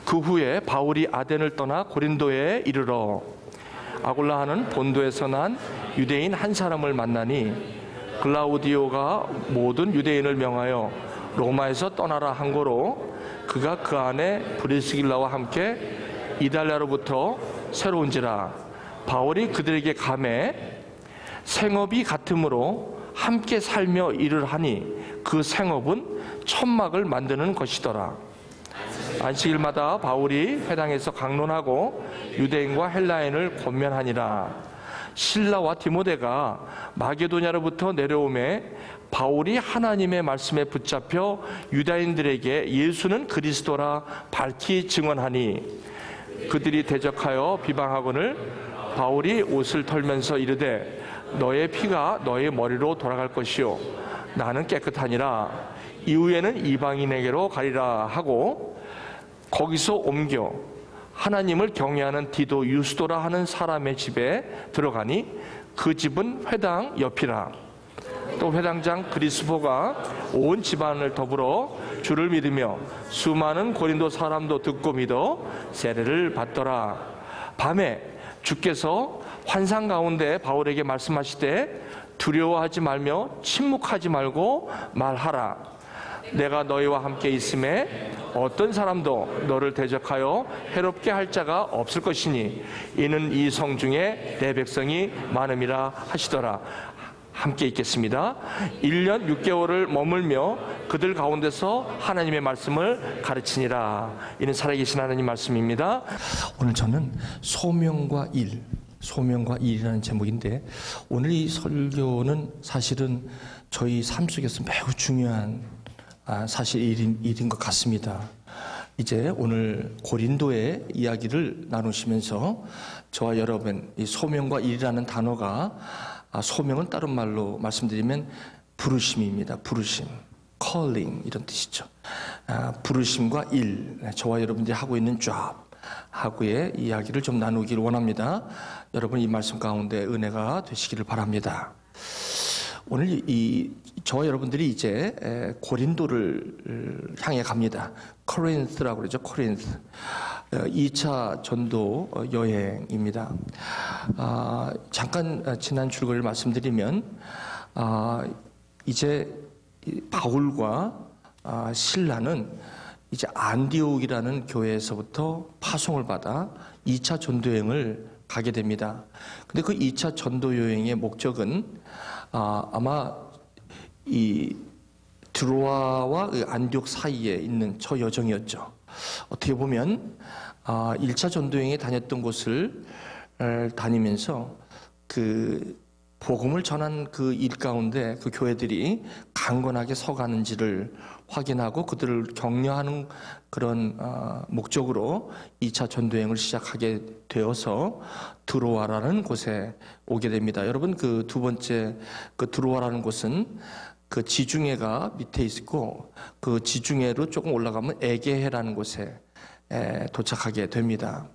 그 후에 바울이 아덴을 떠나 고린도에 이르러 아굴라하는 본도에서 난 유대인 한 사람을 만나니 글라우디오가 모든 유대인을 명하여 로마에서 떠나라 한 거로 그가 그 안에 브리스길라와 함께 이달랴로부터 새로운지라. 바울이 그들에게 감해 생업이 같으므로 함께 살며 일을 하니 그 생업은 천막을 만드는 것이더라. 안식일마다 바울이 회당에서 강론하고 유대인과 헬라인을 권면하니라. 실라와 디모데가 마게도냐로부터 내려오매 바울이 하나님의 말씀에 붙잡혀 유다인들에게 예수는 그리스도라 밝히 증언하니 그들이 대적하여 비방하거늘 바울이 옷을 털면서 이르되 너의 피가 너의 머리로 돌아갈 것이요 나는 깨끗하니라. 이후에는 이방인에게로 가리라 하고 거기서 옮겨 하나님을 경외하는 디도 유스도라 하는 사람의 집에 들어가니 그 집은 회당 옆이라. 또 회당장 그리스포가 온 집안을 더불어 주를 믿으며 수많은 고린도 사람도 듣고 믿어 세례를 받더라. 밤에 주께서 환상 가운데 바울에게 말씀하시되 두려워하지 말며 침묵하지 말고 말하라. 내가 너희와 함께 있음에 어떤 사람도 너를 대적하여 해롭게 할 자가 없을 것이니 이는 이 성 중에 내 백성이 많음이라 하시더라. 함께 읽겠습니다. 1년 6개월을 머물며 그들 가운데서 하나님의 말씀을 가르치니라. 이는 살아계신 하나님 말씀입니다. 오늘 저는 소명과 일이라는 제목인데 오늘 이 설교는 사실은 저희 삶 속에서 매우 중요한 사실 일인 것 같습니다. 이제 오늘 고린도의 이야기를 나누시면서 저와 여러분 이 소명과 일이라는 단어가 소명은 다른 말로 말씀드리면 부르심입니다. 부르심, calling 이런 뜻이죠. 부르심과 일, 저와 여러분들이 하고 있는 job 하고의 이야기를 좀 나누기를 원합니다. 여러분 이 말씀 가운데 은혜가 되시기를 바랍니다. 오늘 저와 여러분들이 이제 고린도를 향해 갑니다. 코린스라고 그러죠. 코린스. 2차 전도 여행입니다. 잠깐 지난 줄거리를 말씀드리면 이제 바울과 실라는 이제 안디옥이라는 교회에서부터 파송을 받아 2차 전도 여행을 가게 됩니다. 근데 그 2차 전도 여행의 목적은 아마 이 드로아와 안디옥 사이에 있는 저 여정이었죠. 어떻게 보면 1차 전도여행에 다녔던 곳을 다니면서 그 복음을 전한 그 일 가운데 그 교회들이 강건하게 서가는지를 확인하고 그들을 격려하는 그런 목적으로 2차 전도여행을 시작하게 되어서 드로아라는 곳에 오게 됩니다. 여러분 그 두 번째 그 드로아라는 곳은 그 지중해가 밑에 있고 그 지중해로 조금 올라가면 에게해라는 곳에 도착하게 됩니다.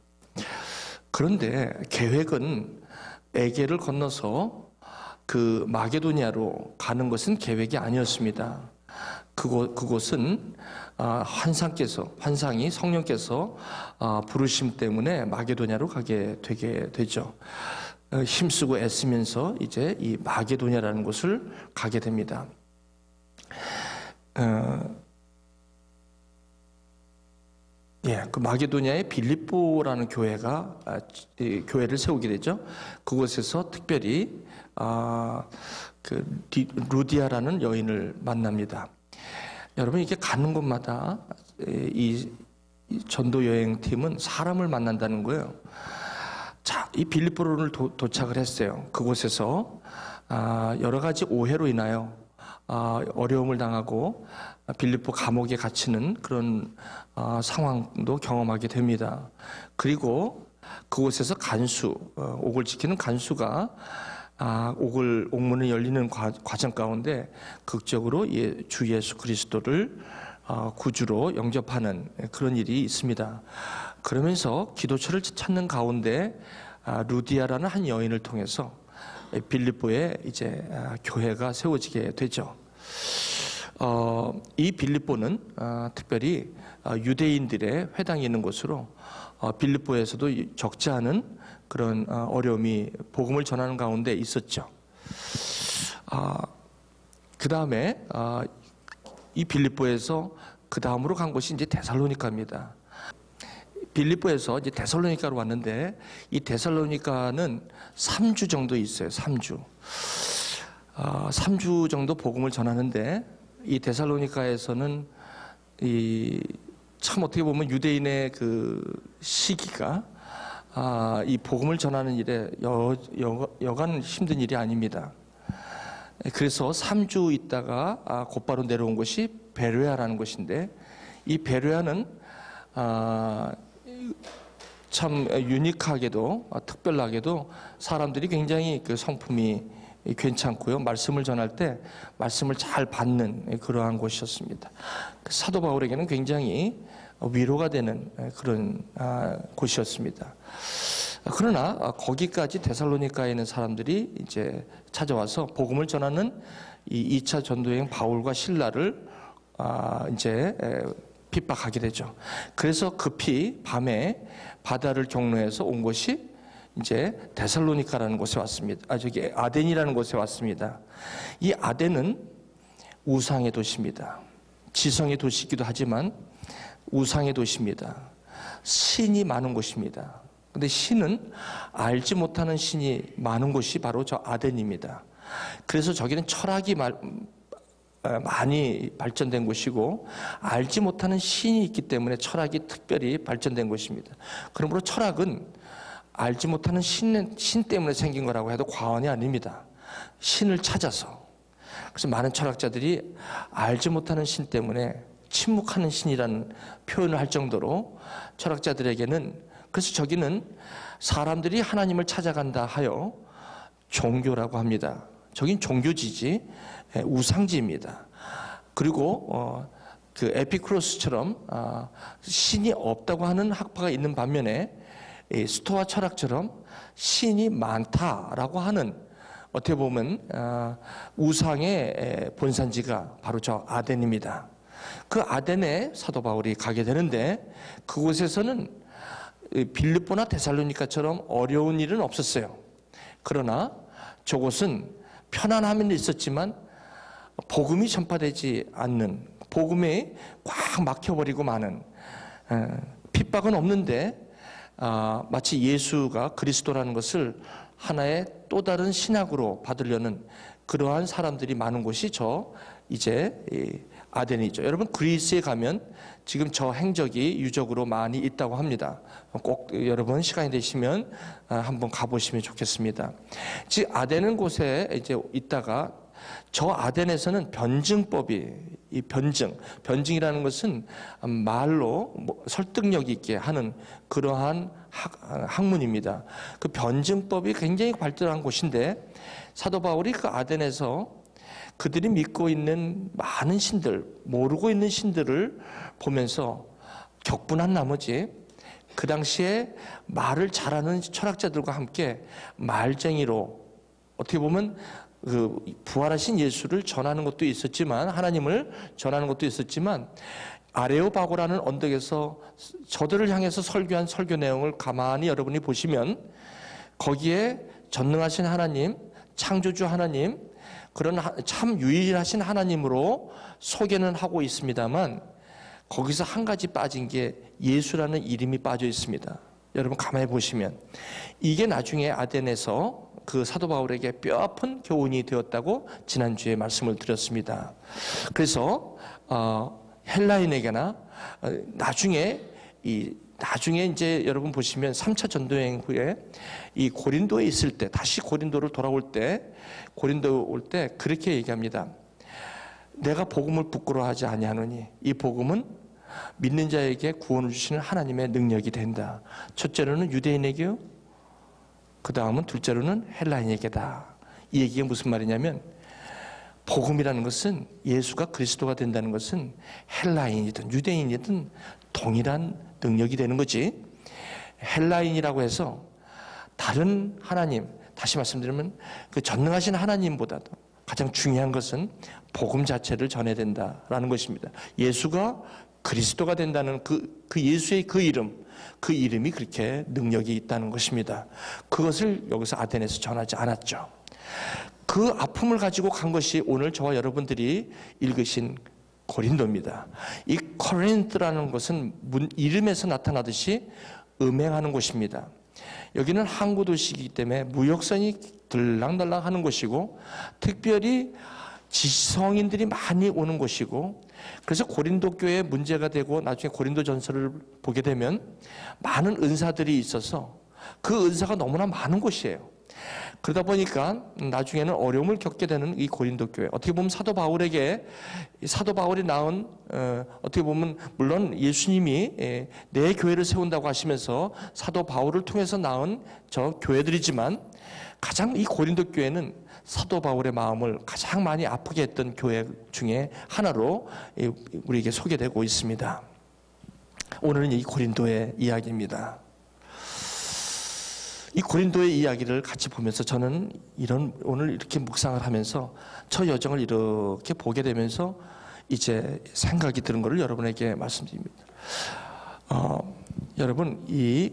그런데 계획은 에게를 건너서 그 마게도니아로 가는 것은 계획이 아니었습니다. 그곳은 환상이 성령께서 부르심 때문에 마게도니아로 가게 되게 되죠. 힘쓰고 애쓰면서 이제 이 마게도니아라는 곳을 가게 됩니다. 그 마게도니아의 빌립보라는 교회를 세우게 되죠. 그곳에서 특별히 그 루디아라는 여인을 만납니다. 여러분 이게 가는 곳마다 이 전도 여행 팀은 사람을 만난다는 거예요. 자, 이 빌립보를 도착을 했어요. 그곳에서 여러 가지 오해로 인하여 어려움을 당하고 빌립보 감옥에 gat히는 그런 상황도 경험하게 됩니다. 그리고 그곳에서 옥을 지키는 간수가 옥문이 열리는 과정 가운데 극적으로 주 예수 그리스도를 구주로 영접하는 그런 일이 있습니다. 그러면서 기도처를 찾는 가운데 루디아라는 한 여인을 통해서 빌립보에 이제 교회가 세워지게 되죠. 이 빌립보는 특별히 유대인들의 회당이 있는 곳으로 빌립보에서도 적지 않은 그런 어려움이 복음을 전하는 가운데 있었죠. 그 다음에 이 빌립보에서 그 다음으로 간 곳이 이제 데살로니가입니다. 빌립보에서 이제 데살로니가로 왔는데 이 데살로니가는 3주 정도 있어요. 3주. 3주 정도 복음을 전하는데 이 데살로니가에서는 참 어떻게 보면 유대인의 그 시기가 이 복음을 전하는 일에 여간 힘든 일이 아닙니다. 그래서 3주 있다가 곧바로 내려온 곳이 베레아라는 곳인데 이 베레아는 참 유니크하게도 특별하게도 사람들이 굉장히 그 성품이 괜찮고요. 말씀을 전할 때 말씀을 잘 받는 그러한 곳이었습니다. 사도 바울에게는 굉장히 위로가 되는 그런 곳이었습니다. 그러나 거기까지 데살로니가에 있는 사람들이 이제 찾아와서 복음을 전하는 이 2차 전도여행 바울과 실라를 이제 핍박하게 되죠. 그래서 급히 밤에 바다를 경로해서 온 곳이 이제 데살로니가라는 곳에 왔습니다. 아덴이라는 곳에 왔습니다. 이 아덴은 우상의 도시입니다. 지성의 도시이기도 하지만 우상의 도시입니다. 신이 많은 곳입니다. 근데 신은 알지 못하는 신이 많은 곳이 바로 저 아덴입니다. 그래서 저기는 철학이 많이 발전된 곳이고 알지 못하는 신이 있기 때문에 철학이 특별히 발전된 곳입니다. 그러므로 철학은 알지 못하는 신 때문에 생긴 거라고 해도 과언이 아닙니다. 신을 찾아서. 그래서 많은 철학자들이 알지 못하는 신 때문에 침묵하는 신이라는 표현을 할 정도로 철학자들에게는, 그래서 저기는 사람들이 하나님을 찾아간다 하여 종교라고 합니다. 저긴 종교지지 우상지입니다. 그리고 그 에피쿠로스처럼 신이 없다고 하는 학파가 있는 반면에 스토아 철학처럼 신이 많다라고 하는, 어떻게 보면 우상의 본산지가 바로 저 아덴입니다. 그 아덴에 사도 바울이 가게 되는데 그곳에서는 빌립보나 데살로니가처럼 어려운 일은 없었어요. 그러나 저곳은 편안함은 있었지만 복음이 전파되지 않는, 복음에 꽉 막혀버리고 마는, 핍박은 없는데 마치 예수가 그리스도라는 것을 하나의 또 다른 신학으로 받으려는 그러한 사람들이 많은 곳이 이제 아덴이죠. 여러분 그리스에 가면 지금 저 행적이 유적으로 많이 있다고 합니다. 꼭 여러분 시간이 되시면 한번 가보시면 좋겠습니다. 즉 아덴은 곳에 이제 있다가 저 아덴에서는 변증법이, 이 변증이라는 것은 말로 설득력 있게 하는 그러한 학문입니다. 그 변증법이 굉장히 발달한 곳인데 사도 바울이 그 아덴에서 그들이 믿고 있는 많은 신들, 모르고 있는 신들을 보면서 격분한 나머지 그 당시에 말을 잘하는 철학자들과 함께 말쟁이로, 어떻게 보면 그 부활하신 예수를 전하는 것도 있었지만, 하나님을 전하는 것도 있었지만, 아레오바고라는 언덕에서 저들을 향해서 설교한 설교 내용을 가만히 여러분이 보시면 거기에 전능하신 하나님, 창조주 하나님, 그런 참 유일하신 하나님으로 소개는 하고 있습니다만 거기서 한 가지 빠진 게 예수라는 이름이 빠져 있습니다. 여러분 가만히 보시면 이게 나중에 아덴에서 그 사도 바울에게 뼈아픈 교훈이 되었다고 지난주에 말씀을 드렸습니다. 그래서 헬라인에게나 나중에 이제 여러분 보시면 3차 전도여행 후에 이 고린도에 있을 때, 다시 고린도를 돌아올 때, 고린도 올 때 그렇게 얘기합니다. 내가 복음을 부끄러워하지 아니하노니 이 복음은 믿는 자에게 구원을 주시는 하나님의 능력이 된다. 첫째로는 유대인에게요, 그 다음은 둘째로는 헬라인에게다. 이 얘기가 무슨 말이냐면 복음이라는 것은, 예수가 그리스도가 된다는 것은 헬라인이든 유대인이든 동일한 능력이 되는 거지. 헬라인이라고 해서 다른 하나님, 다시 말씀드리면 그 전능하신 하나님보다도 가장 중요한 것은 복음 자체를 전해야 된다라는 것입니다. 예수가 그리스도가 된다는 그 예수의 그 이름이 그렇게 능력이 있다는 것입니다. 그것을 여기서 아덴에서 전하지 않았죠. 그 아픔을 가지고 간 것이 오늘 저와 여러분들이 읽으신 고린도입니다. 이 코린토라는 것은 이름에서 나타나듯이 음행하는 곳입니다. 여기는 항구 도시이기 때문에 무역선이 들락날락 하는 곳이고 특별히 지성인들이 많이 오는 곳이고 그래서 고린도 교회에 문제가 되고 나중에 고린도 전서를 보게 되면 많은 은사들이 있어서 그 은사가 너무나 많은 곳이에요. 그러다 보니까 나중에는 어려움을 겪게 되는 이 고린도 교회. 어떻게 보면 사도 바울이 낳은 어떻게 보면 물론 예수님이 내 교회를 세운다고 하시면서 사도 바울을 통해서 낳은 저 교회들이지만 가장 이 고린도 교회는 사도 바울의 마음을 가장 많이 아프게 했던 교회 중에 하나로 우리에게 소개되고 있습니다. 오늘은 이 고린도의 이야기입니다. 이 고린도의 이야기를 같이 보면서 저는 오늘 이렇게 묵상을 하면서 저 여정을 이렇게 보게 되면서 이제 생각이 드는 것을 여러분에게 말씀드립니다. 여러분 이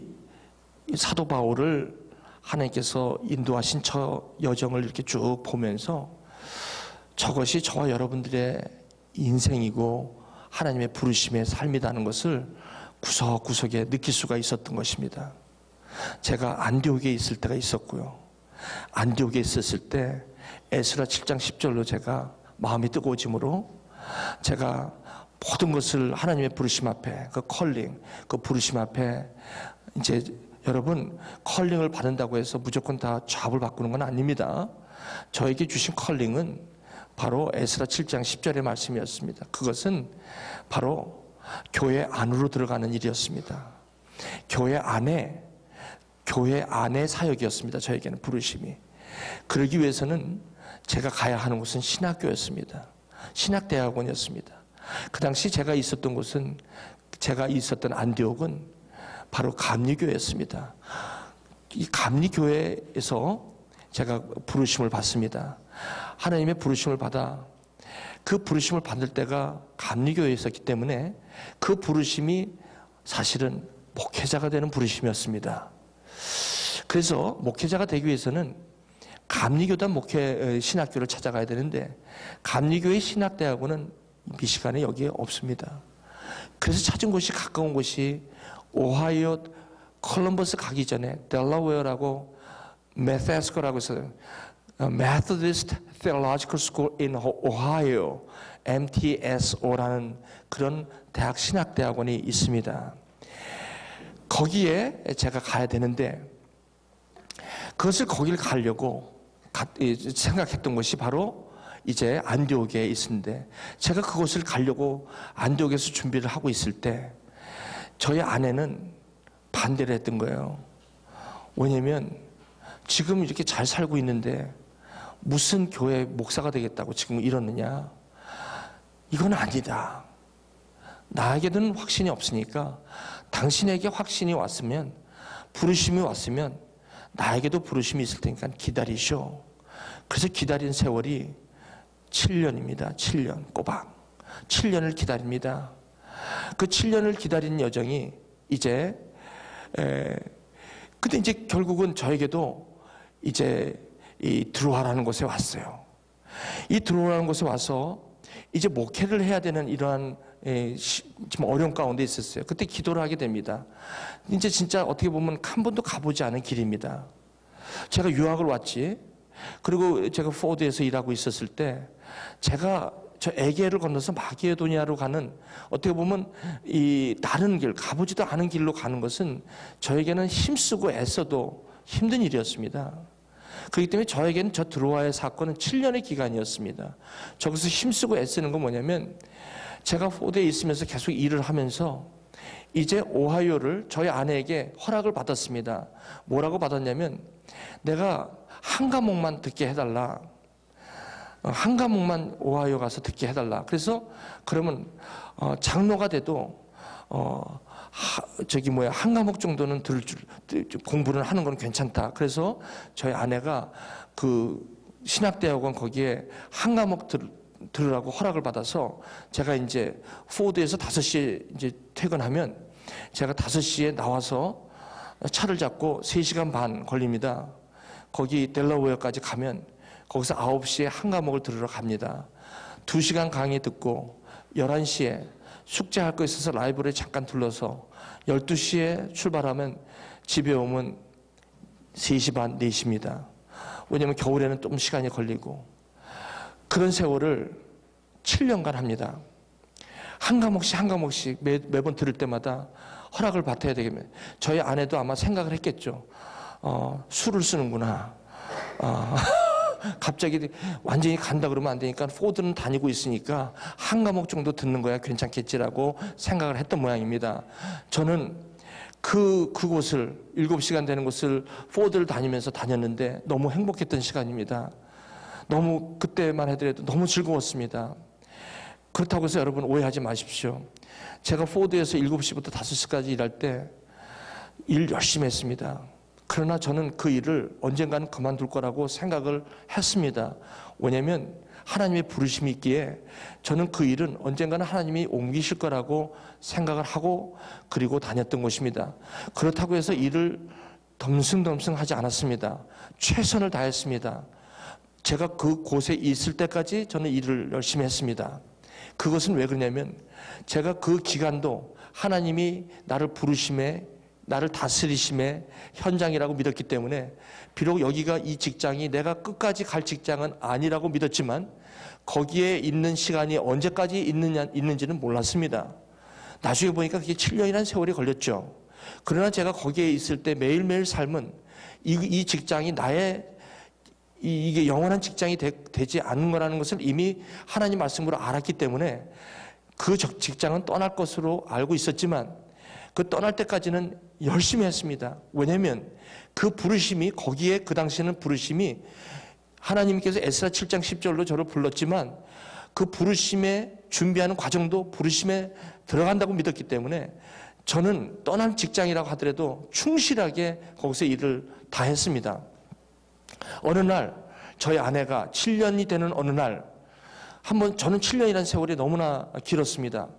사도 바울을 하나님께서 인도하신 저 여정을 이렇게 쭉 보면서 저것이 저와 여러분들의 인생이고 하나님의 부르심의 삶이라는 것을 구석구석에 느낄 수가 있었던 것입니다. 제가 안디옥에 있을 때가 있었고요. 안디옥에 있었을 때 에스라 7장 10절로 제가 마음이 뜨거워짐으로 제가 모든 것을 하나님의 부르심 앞에 그 컬링, 그 부르심 앞에 이제 여러분 컬링을 받는다고 해서 무조건 다 잡을 바꾸는 건 아닙니다. 저에게 주신 컬링은 바로 에스라 7장 10절의 말씀이었습니다. 그것은 바로 교회 안으로 들어가는 일이었습니다. 교회 안의 사역이었습니다. 저에게는 부르심이. 그러기 위해서는 제가 가야 하는 곳은 신학교였습니다. 신학대학원이었습니다. 그 당시 제가 있었던 안디옥은 바로 감리교회였습니다. 이 감리교회에서 제가 부르심을 받습니다. 하나님의 부르심을 받아 그 부르심을 받을 때가 감리교회에 있었기 때문에 그 부르심이 사실은 목회자가 되는 부르심이었습니다. 그래서 목회자가 되기 위해서는 감리교단 신학교를 찾아가야 되는데 감리교의 신학대학원은 미시간에 여기에 없습니다. 그래서 찾은 곳이 가까운 곳이 오하이오 콜럼버스 가기 전에 델라웨어라고 메테스코라고 있어요. Methodist Theological School in Ohio, MTSO라는 그런 대학 신학대학원이 있습니다. 거기에 제가 가야 되는데 거기를 가려고 생각했던 것이 바로 이제 안디옥에 있는데 제가 그곳을 가려고 안디옥에서 준비를 하고 있을 때 저희 아내는 반대를 했던 거예요. 왜냐면 지금 이렇게 잘 살고 있는데 무슨 교회 목사가 되겠다고 지금 이러느냐. 이건 아니다. 나에게는 확신이 없으니까 당신에게 확신이 왔으면 부르심이 왔으면 나에게도 부르심이 있을 테니까 기다리시오. 그래서 기다린 세월이 7년입니다. 7년 꼬박 7년을 기다립니다. 그 7년을 기다린 여정이 근데 이제 결국은 저에게도 이제 이 드로아라는 곳에 왔어요. 이 드로아라는 곳에 와서 이제 목회를 해야 되는 이러한 좀 어려운 가운데 있었어요. 그때 기도를 하게 됩니다. 이제 진짜 어떻게 보면 한 번도 가보지 않은 길입니다. 제가 유학을 왔지. 그리고 제가 포드에서 일하고 있었을 때 제가 저 에게를 건너서 마게도니아로 가는 어떻게 보면 이 다른 길, 가보지도 않은 길로 가는 것은 저에게는 힘쓰고 애써도 힘든 일이었습니다. 그렇기 때문에 저에게는 저 드로아의 사건은 7년의 기간이었습니다. 저기서 힘쓰고 애쓰는 건 뭐냐면 제가 포드에 있으면서 계속 일을 하면서 이제 오하이오를 저희 아내에게 허락을 받았습니다. 뭐라고 받았냐면 내가 한 과목만 듣게 해달라. 한 과목만 오하이오 가서 듣게 해달라. 그래서 그러면 장로가 돼도 한 과목 정도는 공부를 하는 건 괜찮다. 그래서 저희 아내가 그 신학대학원 거기에 한 과목 들으라고 허락을 받아서 제가 이제 포드에서 5시에 이제 퇴근하면 제가 5시에 나와서 차를 잡고 3시간 반 걸립니다. 거기 델러웨어까지 가면 거기서 9시에 한 과목을 들으러 갑니다. 2시간 강의 듣고 11시에 숙제할 거 있어서 라이브러리 잠깐 들러서 12시에 출발하면 집에 오면 3시 반, 4시입니다. 왜냐하면 겨울에는 좀 시간이 걸리고 그런 세월을 7년간 합니다. 한 과목씩 매번 들을 때마다 허락을 받아야 되겠네. 저희 아내도 아마 생각을 했겠죠. 술을 쓰는구나. 갑자기 완전히 간다 그러면 안 되니까 포드는 다니고 있으니까 한 과목 정도 듣는 거야 괜찮겠지라고 생각을 했던 모양입니다. 저는 그곳을 7시간 되는 곳을 포드를 다니면서 다녔는데 너무 행복했던 시간입니다. 너무 그때만 해도 너무 즐거웠습니다. 그렇다고 해서 여러분 오해하지 마십시오. 제가 포드에서 7시부터 5시까지 일할 때 일 열심히 했습니다. 그러나 저는 그 일을 언젠가는 그만둘 거라고 생각을 했습니다. 왜냐하면 하나님의 부르심이 있기에 저는 그 일은 언젠가는 하나님이 옮기실 거라고 생각을 하고 그리고 다녔던 것입니다. 그렇다고 해서 일을 덤승덤승 하지 않았습니다. 최선을 다했습니다. 제가 그곳에 있을 때까지 저는 일을 열심히 했습니다. 그것은 왜 그러냐면 제가 그 기간도 하나님이 나를 부르심에 나를 다스리심의 현장이라고 믿었기 때문에 비록 여기가 이 직장이 내가 끝까지 갈 직장은 아니라고 믿었지만 거기에 있는 시간이 언제까지 있는지는 몰랐습니다. 나중에 보니까 그게 7년이라는 세월이 걸렸죠. 그러나 제가 거기에 있을 때 매일매일 삶은 이 직장이 나의 이게 영원한 직장이 되지 않는 거라는 것을 이미 하나님 말씀으로 알았기 때문에 그 직장은 떠날 것으로 알고 있었지만 그 떠날 때까지는 열심히 했습니다. 왜냐하면 그 부르심이 거기에 그 당시에는 부르심이 하나님께서 에스라 7장 10절로 저를 불렀지만 그 부르심에 준비하는 과정도 부르심에 들어간다고 믿었기 때문에 저는 떠난 직장이라고 하더라도 충실하게 거기서 일을 다 했습니다. 어느 날 저희 아내가 7년이 되는 어느 날 한번 저는 7년이라는 세월이 너무나 길었습니다.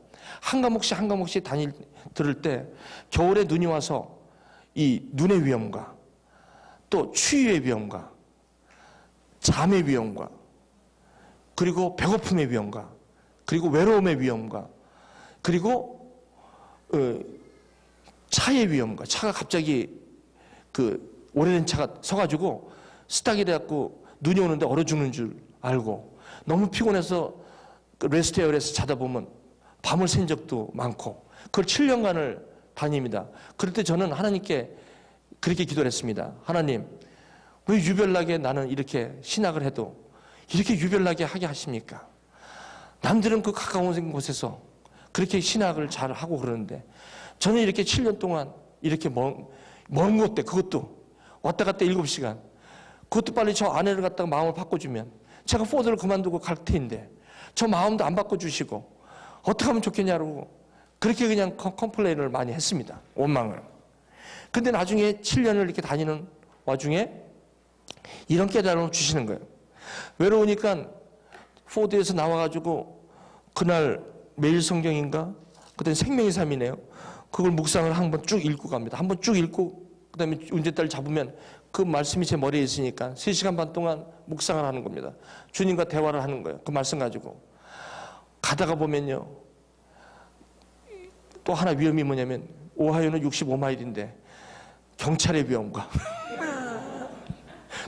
한 과목씩 들을 때 겨울에 눈이 와서 이 눈의 위험과 또 추위의 위험과 잠의 위험과 그리고 배고픔의 위험과 그리고 외로움의 위험과 그리고 차의 위험과 차가 갑자기 그 오래된 차가 서가지고 스탁이 돼갖고 눈이 오는데 얼어 죽는 줄 알고 너무 피곤해서 레스트에어에서 자다 보면 밤을 샌 적도 많고 그걸 7년간을 다닙니다. 그럴 때 저는 하나님께 그렇게 기도를 했습니다. 하나님, 왜 유별나게 나는 이렇게 신학을 해도 이렇게 유별나게 하게 하십니까? 남들은 그 가까운 곳에서 그렇게 신학을 잘 하고 그러는데 저는 이렇게 7년 동안 이렇게 먼 곳대 그것도 왔다 갔다 7시간 그것도 빨리 저 아내를 갖다가 마음을 바꿔주면 제가 포드를 그만두고 갈 텐데 저 마음도 안 바꿔주시고 어떻게 하면 좋겠냐고 그렇게 그냥 컴플레인을 많이 했습니다. 원망을. 근데 나중에 7년을 이렇게 다니는 와중에 이런 깨달음을 주시는 거예요. 외로우니까 포드에서 나와가지고 그날 매일 성경인가? 그때 생명의 삶이네요. 그걸 묵상을 한번 쭉 읽고 갑니다. 한번 쭉 읽고 그 다음에 운전대를 잡으면 그 말씀이 제 머리에 있으니까 3시간 반 동안 묵상을 하는 겁니다. 주님과 대화를 하는 거예요. 그 말씀 가지고. 가다가 보면요. 또 하나 위험이 뭐냐면 오하이오는 65마일인데 경찰의 위험과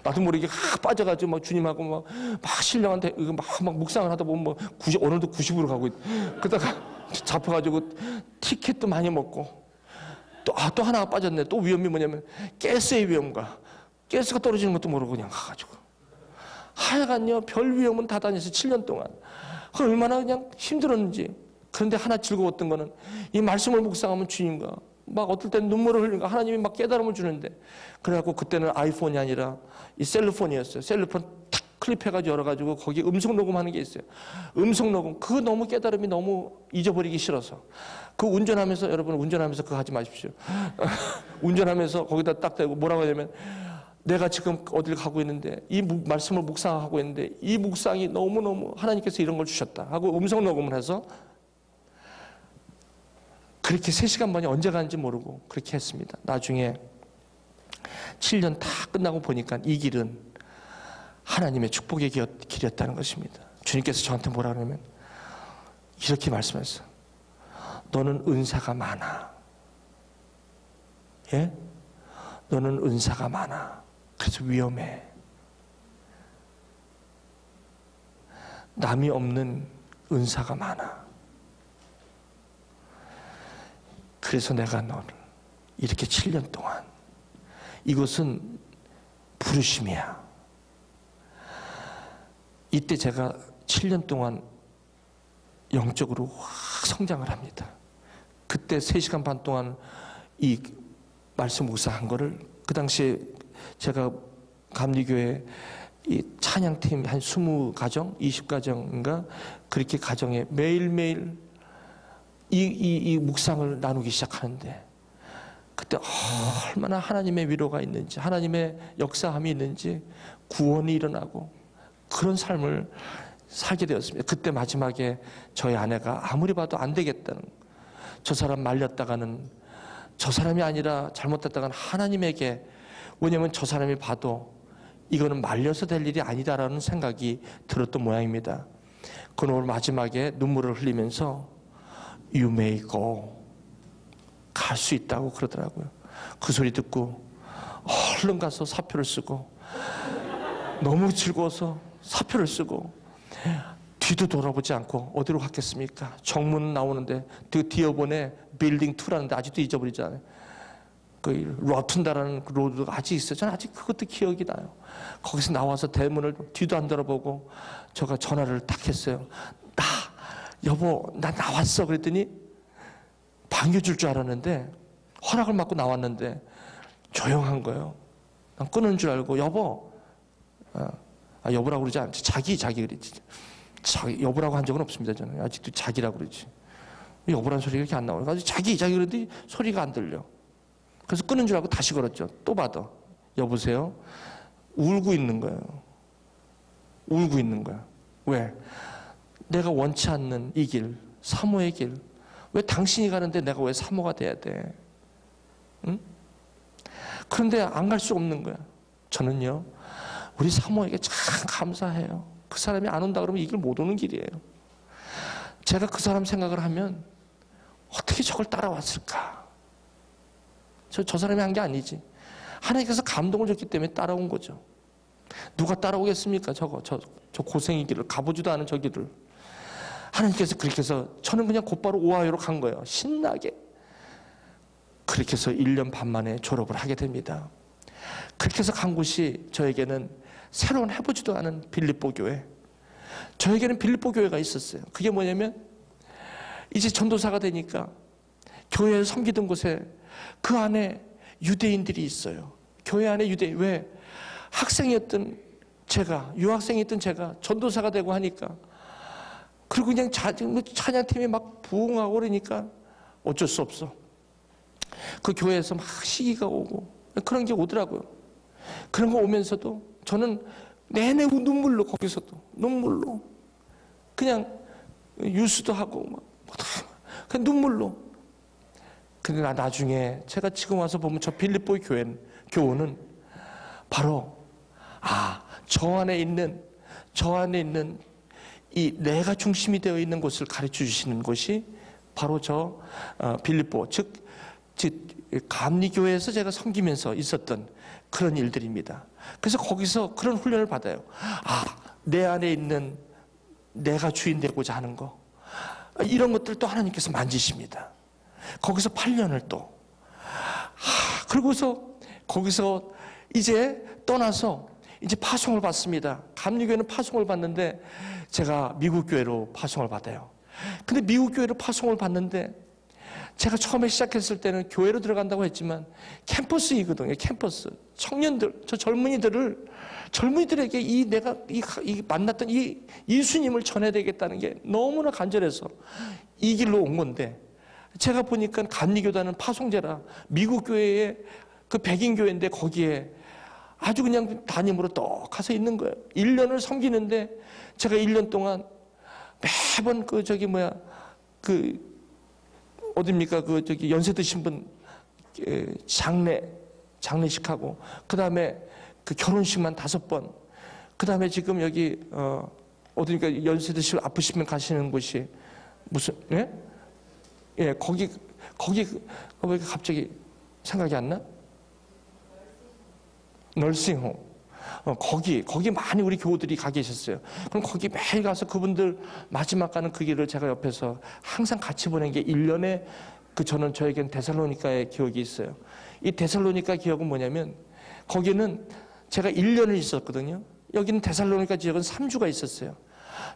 나도 모르게 빠져가지고 막 주님하고 막 신령한테 막 묵상을 하다 보면 뭐 오늘도 90으로 가고 그러다가 잡혀가지고 티켓도 많이 먹고 또 하나가 빠졌네. 또 위험이 뭐냐면 가스의 위험과 가스가 떨어지는 것도 모르고 그냥 가가지고 하여간요 별 위험은 다 다녀서 7년 동안 얼마나 그냥 힘들었는지. 그런데 하나 즐거웠던 거는 이 말씀을 묵상하면 주님과 막 어떨 때는 눈물을 흘리니까 하나님이 막 깨달음을 주는데 그래갖고 그때는 아이폰이 아니라 이 셀루폰이었어요. 셀루폰 탁 클립해가지고 열어가지고 거기 음성 녹음하는 게 있어요. 음성 녹음 그거 너무 깨달음이 너무 잊어버리기 싫어서 그 운전하면서 여러분 운전하면서 그거 하지 마십시오. 운전하면서 거기다 딱 대고 뭐라고 하냐면 내가 지금 어딜 가고 있는데 이 말씀을 묵상하고 있는데 이 묵상이 너무너무 하나님께서 이런 걸 주셨다 하고 음성 녹음을 해서 그렇게 3시간 반이 언제 가는지 모르고 그렇게 했습니다. 나중에 7년 다 끝나고 보니까 이 길은 하나님의 축복의 길이었다는 것입니다. 주님께서 저한테 뭐라 그러냐면 이렇게 말씀하셨어요. 너는 은사가 많아. 예? 너는 은사가 많아. 그래서 위험해. 남이 없는 은사가 많아. 그래서 내가 너를 이렇게 7년 동안 이것은 부르심이야. 이때 제가 7년 동안 영적으로 확 성장을 합니다. 그때 3시간 반 동안 이 말씀 묵상한 거를 그 당시에 제가 감리교회 이 찬양팀 한 20가정, 20가정인가 그렇게 가정에 매일매일 이 묵상을 나누기 시작하는데 그때 얼마나 하나님의 위로가 있는지 하나님의 역사함이 있는지 구원이 일어나고 그런 삶을 살게 되었습니다. 그때 마지막에 저희 아내가 아무리 봐도 안 되겠다는 저 사람 말렸다가는 저 사람이 아니라 잘못됐다가는 하나님에게 왜냐하면 저 사람이 봐도 이거는 말려서 될 일이 아니다라는 생각이 들었던 모양입니다. 그는 마지막에 눈물을 흘리면서 You may go. 갈 수 있다고 그러더라고요. 그 소리 듣고 얼른 가서 사표를 쓰고 너무 즐거워서 사표를 쓰고 뒤도 돌아보지 않고 어디로 갔겠습니까? 정문 나오는데 그 디어본에 빌딩 2라는데 아직도 잊어버리잖아요. 그 로튼다라는 그 로드가 아직 있어요. 저는 아직 그것도 기억이 나요. 거기서 나와서 대문을 뒤도 안 돌아보고 제가 전화를 딱 했어요. 여보 나 나왔어. 그랬더니 반겨줄 줄 알았는데 허락을 받고 나왔는데 조용한 거예요. 난 끊은 줄 알고 여보 여보라고 그러지 않지. 자기 그랬지. 여보라고 한 적은 없습니다. 저는 아직도 자기라고 그러지. 여보라는 소리가 이렇게 안 나와요. 그래서 자기 그랬더니 소리가 안 들려. 그래서 끊은 줄 알고 다시 걸었죠. 또 받아. 여보세요? 울고 있는 거예요. 울고 있는 거야. 왜? 내가 원치 않는 이 길, 사모의 길. 왜 당신이 가는데 내가 왜 사모가 돼야 돼? 응? 그런데 안 갈 수 없는 거야. 저는요, 우리 사모에게 참 감사해요. 그 사람이 안 온다 그러면 이 길 못 오는 길이에요. 제가 그 사람 생각을 하면 어떻게 저걸 따라왔을까? 저 사람이 한 게 아니지. 하나님께서 감동을 줬기 때문에 따라온 거죠. 누가 따라오겠습니까? 저 고생의 길을, 가보지도 않은 저 길을. 하나님께서 그렇게 해서 저는 그냥 곧바로 오하이오로 간 거예요. 신나게. 그렇게 해서 1년 반 만에 졸업을 하게 됩니다. 그렇게 해서 간 곳이 저에게는 새로운 해보지도 않은 빌립보 교회. 저에게는 빌립보 교회가 있었어요. 그게 뭐냐면 이제 전도사가 되니까 교회를 섬기던 곳에 그 안에 유대인들이 있어요. 교회 안에 유대인. 왜? 학생이었던 제가, 유학생이었던 제가 전도사가 되고 하니까 그리고 그냥 찬양팀이 막 부흥하고 그러니까 어쩔 수 없어. 그 교회에서 막 시기가 오고 그런 게 오더라고요. 그런 거 오면서도 저는 내내 눈물로 거기서도 눈물로 그냥 유수도 하고 막 그냥 눈물로. 근데 나중에 제가 지금 와서 보면 저 빌립보 교훈은 바로 저 안에 있는 이 내가 중심이 되어 있는 곳을 가르쳐 주시는 곳이 바로 저 빌립보 즉 감리교회에서 제가 섬기면서 있었던 그런 일들입니다. 그래서 거기서 그런 훈련을 받아요. 내 안에 있는 내가 주인 되고자 하는 거 이런 것들도 하나님께서 만지십니다. 거기서 8년을 또 그러고서 거기서 이제 떠나서 이제 파송을 받습니다. 감리교회는 파송을 받는데 제가 미국 교회로 파송을 받아요. 근데 미국 교회로 파송을 받는데 제가 처음에 시작했을 때는 교회로 들어간다고 했지만 캠퍼스이거든요. 캠퍼스. 청년들, 저 젊은이들에게 내가 만났던 이 예수님을 전해야 되겠다는 게 너무나 간절해서 이 길로 온 건데 제가 보니까 감리교단은 파송제라 미국 교회의 그 백인 교회인데 거기에 아주 그냥 담임으로 떡 가서 있는 거예요. 1년을 섬기는데 제가 1년 동안 매번 어딥니까? 연세 드신 분 장례식하고, 그 다음에 그 결혼식만 5번, 그 다음에 지금 여기, 어딥니까? 연세 드시고 아프시면 가시는 곳이 무슨, 예? 예, 거기 왜 갑자기 생각이 안 나? 널싱홈. 거기 많이 우리 교우들이 가 계셨어요. 그럼 거기 매일 가서 그분들 마지막 가는 그 길을 제가 옆에서 항상 같이 보낸 게 1년에 저에겐 데살로니가의 기억이 있어요. 이 데살로니가 기억은 뭐냐면, 거기는 제가 1년을 있었거든요. 여기는 데살로니가 지역은 3주가 있었어요.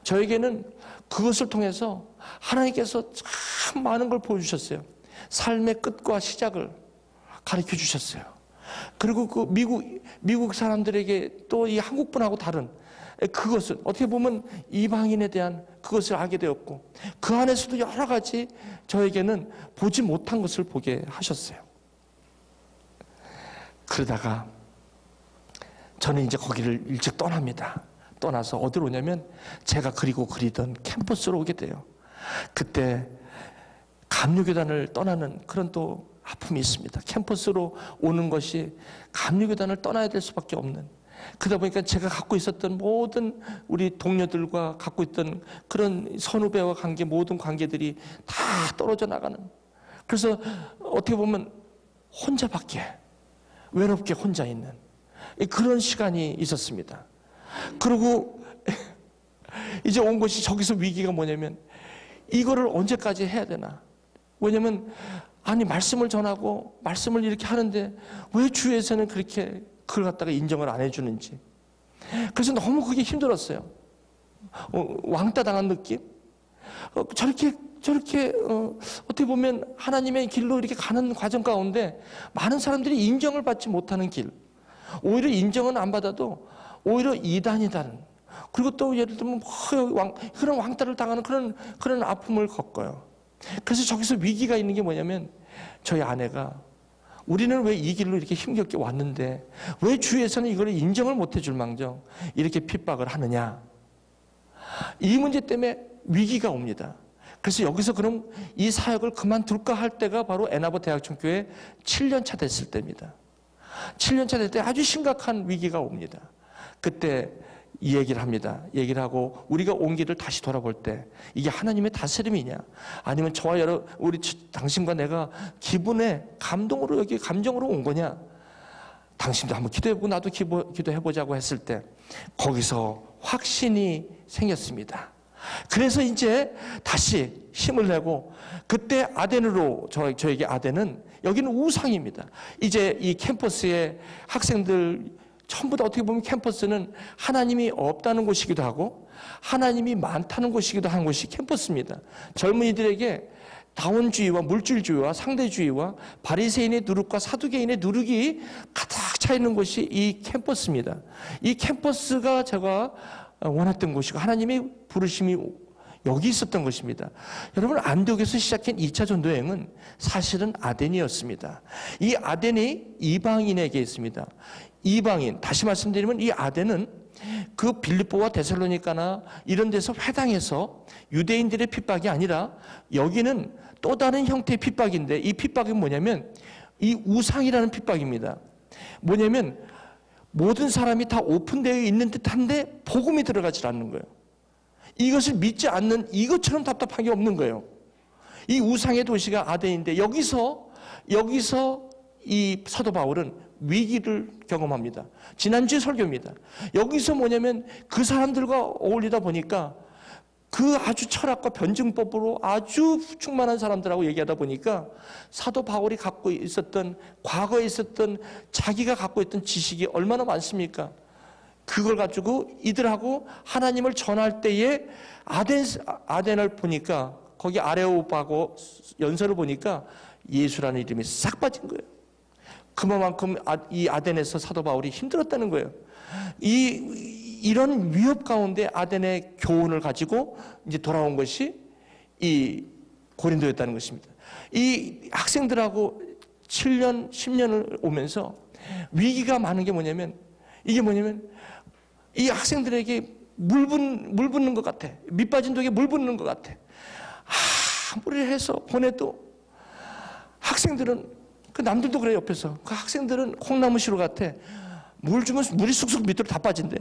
저에게는 그것을 통해서 하나님께서 참 많은 걸 보여주셨어요. 삶의 끝과 시작을 가르쳐 주셨어요. 그리고 그 미국 사람들에게 또 이 한국 분하고 다른 그것을 어떻게 보면 이방인에 대한 그것을 알게 되었고, 그 안에서도 여러 가지 저에게는 보지 못한 것을 보게 하셨어요. 그러다가 저는 이제 거기를 일찍 떠납니다. 떠나서 어디로 오냐면 제가 그리던 캠퍼스로 오게 돼요. 그때 감리교단을 떠나는 그런 또 아픔이 있습니다. 캠퍼스로 오는 것이 감리교단을 떠나야 될 수밖에 없는, 그러다 보니까 제가 갖고 있었던 모든 우리 동료들과 갖고 있던 그런 선후배와 관계, 모든 관계들이 다 떨어져 나가는, 그래서 어떻게 보면 혼자밖에, 외롭게 혼자 있는 그런 시간이 있었습니다. 그리고 이제 온 것이, 저기서 위기가 뭐냐면 이거를 언제까지 해야 되나. 왜냐면 아니, 말씀을 전하고 말씀을 이렇게 하는데 왜 주위에서는 그렇게 그걸 갖다가 인정을 안 해주는지. 그래서 너무 그게 힘들었어요. 왕따 당한 느낌? 저렇게 어떻게 보면 하나님의 길로 이렇게 가는 과정 가운데 많은 사람들이 인정을 받지 못하는 길, 오히려 인정은 안 받아도 오히려 이단이다는, 그리고 또 예를 들면 그런 왕따를 당하는 그런 아픔을 겪어요. 그래서 저기서 위기가 있는 게 뭐냐면, 저희 아내가 우리는 왜 이 길로 이렇게 힘겹게 왔는데 왜 주위에서는 이걸 인정을 못 해줄 망정 이렇게 핍박을 하느냐. 이 문제 때문에 위기가 옵니다. 그래서 여기서 그럼 이 사역을 그만둘까 할 때가 바로 애나버 대학청교회 7년차 됐을 때입니다. 7년차 될 때 아주 심각한 위기가 옵니다. 그때 이 얘기를 합니다. 얘기를 하고 우리가 온 길을 다시 돌아볼 때 이게 하나님의 다스림이냐, 아니면 저와 우리 당신과 내가 기분에 감동으로, 여기 감정으로 온 거냐, 당신도 한번 기도해보고 나도 기도해보자고 했을 때 거기서 확신이 생겼습니다. 그래서 이제 다시 힘을 내고, 그때 아덴으로, 저에게 아덴은 여기는 우상입니다. 이제 이 캠퍼스의 학생들 전부 다 어떻게 보면 캠퍼스는 하나님이 없다는 곳이기도 하고 하나님이 많다는 곳이기도 한 곳이 캠퍼스입니다. 젊은이들에게 다원주의와 물질주의와 상대주의와 바리새인의 누룩과 사두개인의 누룩이 가득 차 있는 곳이 이 캠퍼스입니다. 이 캠퍼스가 제가 원했던 곳이고 하나님의 부르심이 여기 있었던 것입니다. 여러분, 안디옥에서 시작한 2차 전도여행은 사실은 아덴이었습니다. 이 아덴이 이방인에게 있습니다. 이방인, 다시 말씀드리면 이 아덴은 그 빌립보와 데살로니가나 이런 데서 회당에서 유대인들의 핍박이 아니라 여기는 또 다른 형태의 핍박인데, 이 핍박이 뭐냐면 이 우상이라는 핍박입니다. 뭐냐면 모든 사람이 다 오픈되어 있는 듯한데 복음이 들어가지 않는 거예요. 이것을 믿지 않는 이것처럼 답답한 게 없는 거예요. 이 우상의 도시가 아덴인데 여기서 이 사도 바울은 위기를 경험합니다. 지난주 설교입니다. 여기서 뭐냐면 그 사람들과 어울리다 보니까 그 아주 철학과 변증법으로 아주 충만한 사람들하고 얘기하다 보니까 사도 바울이 갖고 있었던, 과거에 있었던 자기가 갖고 있던 지식이 얼마나 많습니까? 그걸 가지고 이들하고 하나님을 전할 때에 아덴을 보니까, 거기 아레오파고 연설을 보니까 예수라는 이름이 싹 빠진 거예요. 그만큼 이 아덴에서 사도 바울이 힘들었다는 거예요. 이런 위협 가운데 아덴의 교훈을 가지고 이제 돌아온 것이 이 고린도였다는 것입니다. 이 학생들하고 7년, 10년을 오면서 위기가 많은 게 뭐냐면 이게 뭐냐면 이 학생들에게 물 붓는 것 같아. 밑빠진 독에 물 붓는 것 같아. 아무리 해서 보내도 학생들은, 그 남들도 그래, 옆에서. 그 학생들은 콩나무 시루 같아. 물 주면 물이 쑥쑥 밑으로 다 빠진대.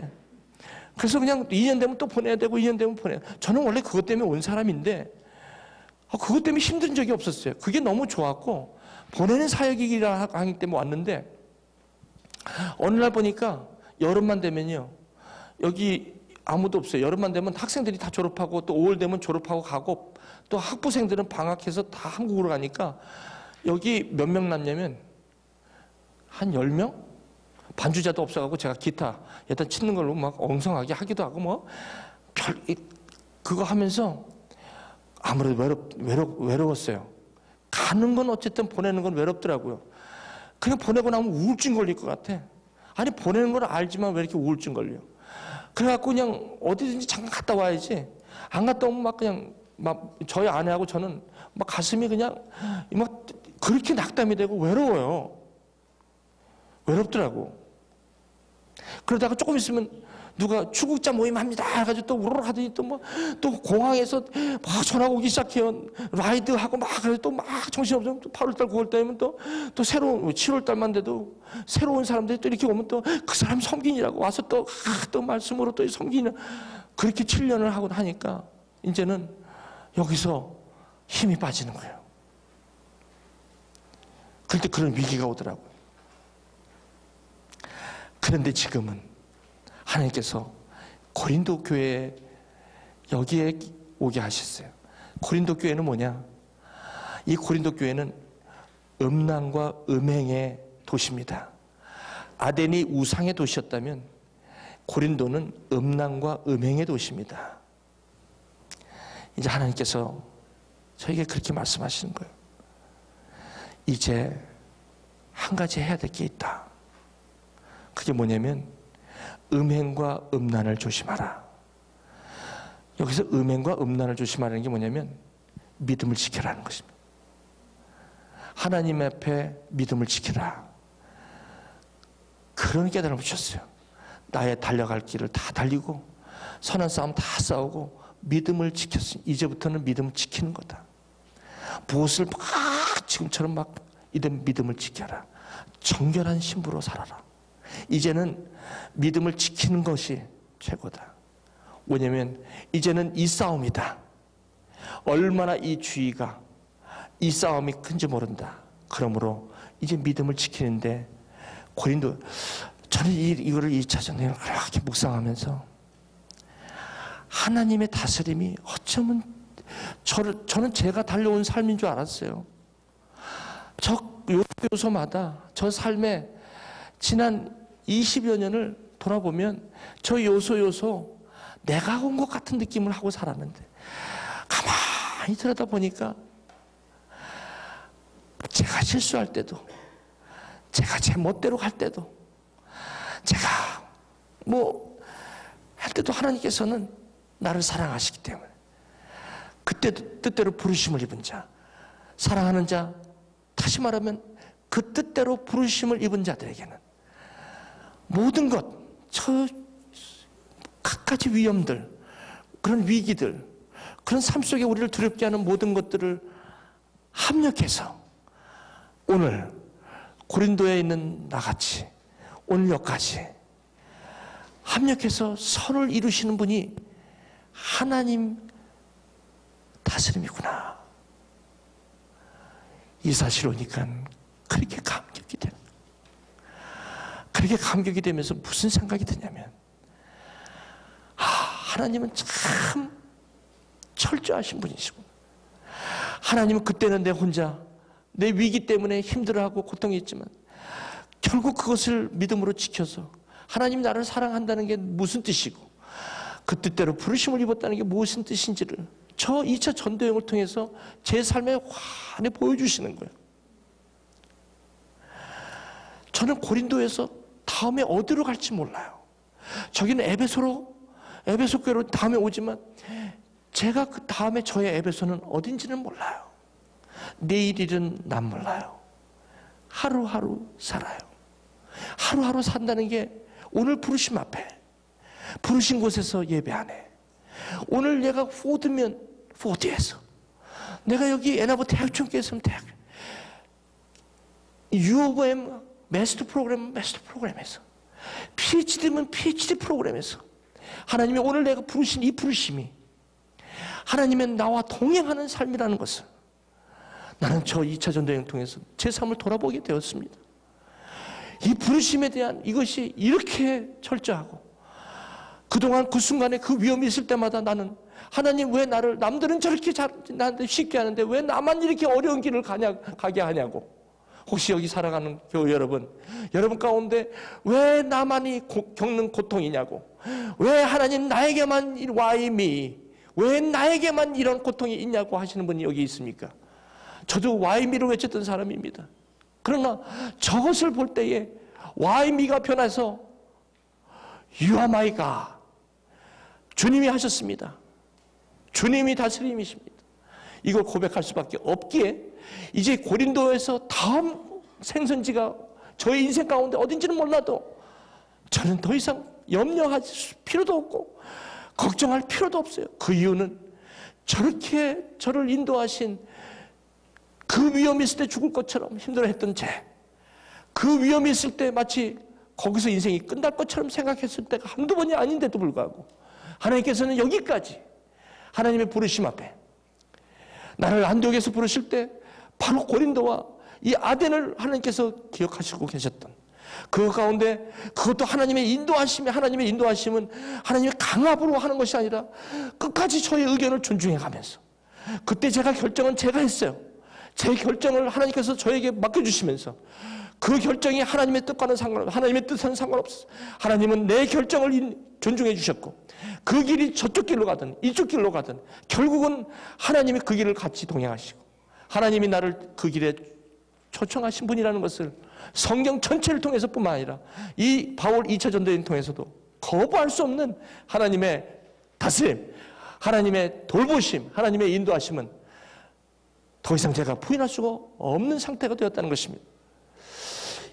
그래서 그냥 2년 되면 또 보내야 되고 2년 되면 보내야 돼. 저는 원래 그것 때문에 온 사람인데 그것 때문에 힘든 적이 없었어요. 그게 너무 좋았고 보내는 사역이라 하기 때문에 왔는데 어느 날 보니까 여름만 되면요. 여기 아무도 없어요. 여름만 되면 학생들이 다 졸업하고 또 5월 되면 졸업하고 가고 또 학부생들은 방학해서 다 한국으로 가니까 여기 몇 명 남냐면 한 10명? 반주자도 없어가고 제가 기타 일단 치는 걸로 막 엉성하게 하기도 하고 뭐 그거 하면서 아무래도 외로웠어요. 가는 건 어쨌든 보내는 건 외롭더라고요. 그냥 보내고 나면 우울증 걸릴 것 같아. 아니 보내는 건 알지만 왜 이렇게 우울증 걸려? 그래갖고 그냥 어디든지 잠깐 갔다 와야지. 안 갔다 오면 막 그냥 막 저희 아내하고 저는 막 가슴이 그냥 막 그렇게 낙담이 되고 외로워요. 외롭더라고. 그러다가 조금 있으면 누가 출국자 모임합니다 해가지고 또 우르르 하더니 또 뭐 또 공항에서 막 전화가 오기 시작해요. 라이드하고 막 그래서 또 막 정신없으면 또 8월달 9월달이면 또 새로운 7월달만 돼도 새로운 사람들이 또 이렇게 오면 또 그 사람 섬긴이라고 와서 또 말씀으로 또 섬기는 그렇게 7년을 하고 하니까 이제는 여기서 힘이 빠지는 거예요. 그럴 때 그런 위기가 오더라고요. 그런데 지금은 하나님께서 고린도 교회에 여기에 오게 하셨어요. 고린도 교회는 뭐냐? 이 고린도 교회는 음란과 음행의 도시입니다. 아덴이 우상의 도시였다면 고린도는 음란과 음행의 도시입니다. 이제 하나님께서 저에게 그렇게 말씀하시는 거예요. 이제 한 가지 해야 될 게 있다. 그게 뭐냐면 음행과 음란을 조심하라. 여기서 음행과 음란을 조심하라는 게 뭐냐면 믿음을 지켜라는 것입니다. 하나님 앞에 믿음을 지키라. 그런 깨달음을 주셨어요. 나의 달려갈 길을 다 달리고 선한 싸움 다 싸우고 믿음을 지켰으니 이제부터는 믿음을 지키는 거다. 무엇을 막 지금처럼 막 이런 믿음을 지켜라. 정결한 신부로 살아라. 이제는 믿음을 지키는 것이 최고다. 뭐냐면 이제는 이 싸움이다. 얼마나 이 주의가 이 싸움이 큰지 모른다. 그러므로 이제 믿음을 지키는데 고린도 저는 이거를 2차 전쟁을 그렇게 묵상하면서 하나님의 다스림이 어쩌면 저는 제가 달려온 삶인 줄 알았어요. 저 요소마다 저 삶에 지난 20여 년을 돌아보면 저 요소 내가 온 것 같은 느낌을 하고 살았는데 가만히 들여다보니까 제가 실수할 때도 제가 제 멋대로 갈 때도 제가 뭐 할 때도 하나님께서는 나를 사랑하시기 때문에 그때도 뜻대로 부르심을 입은 자, 사랑하는 자, 다시 말하면 그 뜻대로 부르심을 입은 자들에게는 모든 것, 저 갖가지 위험들, 그런 위기들, 그런 삶 속에 우리를 두렵게 하는 모든 것들을 합력해서 오늘 고린도에 있는 나같이 오늘 여기까지 합력해서 선을 이루시는 분이 하나님 다스림이구나. 이 사실 오니까 그렇게 감격이 돼요. 그렇게 감격이 되면서 무슨 생각이 드냐면 하나님은 참 철저하신 분이시구나. 하나님은 그때는 내 혼자 내 위기 때문에 힘들어하고 고통이 있지만 결국 그것을 믿음으로 지켜서 하나님 나를 사랑한다는 게 무슨 뜻이고 그 뜻대로 부르심을 입었다는 게 무슨 뜻인지를 저 2차 전도여행을 통해서 제 삶에 환히 보여주시는 거예요. 저는 고린도에서 다음에 어디로 갈지 몰라요. 저기는 에베소 교회로 다음에 오지만 제가 그 다음에 저의 에베소는 어딘지는 몰라요. 내일 일은 난 몰라요. 하루하루 살아요. 하루하루 산다는 게 오늘 부르심 앞에, 부르신 곳에서 예배하네. 오늘 내가 포드면 포드에서, 내가 여기 애나버 대학교에 있으면 대학, UOM 마스터 프로그램은 마스터 프로그램에서, PhD면 PhD 프로그램에서 하나님이 오늘 내가 부르신 이 부르심이 하나님의 나와 동행하는 삶이라는 것을 나는 저 2차 전도여행 통해서 제 삶을 돌아보게 되었습니다. 이 부르심에 대한 이것이 이렇게 철저하고, 그동안 그 순간에 그 위험이 있을 때마다 나는 하나님 왜 나를, 남들은 저렇게 나한테 쉽게 하는데 왜 나만 이렇게 어려운 길을 가게 하냐고. 혹시 여기 살아가는 교회 여러분 가운데 왜 나만이 겪는 고통이냐고, 왜 하나님 나에게만 why me, 왜 나에게만 이런 고통이 있냐고 하시는 분이 여기 있습니까? 저도 why me로 외쳤던 사람입니다. 그러나 저것을 볼 때에 why me가 변해서 you are my God, 주님이 하셨습니다. 주님이 다스림이십니다. 이걸 고백할 수밖에 없기에 이제 고린도에서 다음 생선지가 저의 인생 가운데 어딘지는 몰라도 저는 더 이상 염려할 필요도 없고 걱정할 필요도 없어요. 그 이유는 저렇게 저를 인도하신, 그 위험이 있을 때 죽을 것처럼 힘들어했던 그 위험이 있을 때 마치 거기서 인생이 끝날 것처럼 생각했을 때가 한두 번이 아닌데도 불구하고 하나님께서는 여기까지 하나님의 부르심 앞에 나를 안디옥에서 부르실 때 바로 고린도와 이 아덴을 하나님께서 기억하시고 계셨던 그 가운데, 그것도 하나님의 인도하심이, 하나님의 인도하심은 하나님의 강압으로 하는 것이 아니라 끝까지 저의 의견을 존중해 가면서, 그때 제가 결정은 제가 했어요. 제 결정을 하나님께서 저에게 맡겨주시면서 그 결정이 하나님의 뜻과는 상관없어요. 하나님의 뜻은 상관없어요. 하나님은 내 결정을 존중해 주셨고, 그 길이 저쪽 길로 가든 이쪽 길로 가든 결국은 하나님이 그 길을 같이 동행하시고 하나님이 나를 그 길에 초청하신 분이라는 것을 성경 전체를 통해서 뿐만 아니라 이 바울 2차 전도여행 통해서도 거부할 수 없는 하나님의 다스림, 하나님의 돌보심, 하나님의 인도하심은 더 이상 제가 부인할 수가 없는 상태가 되었다는 것입니다.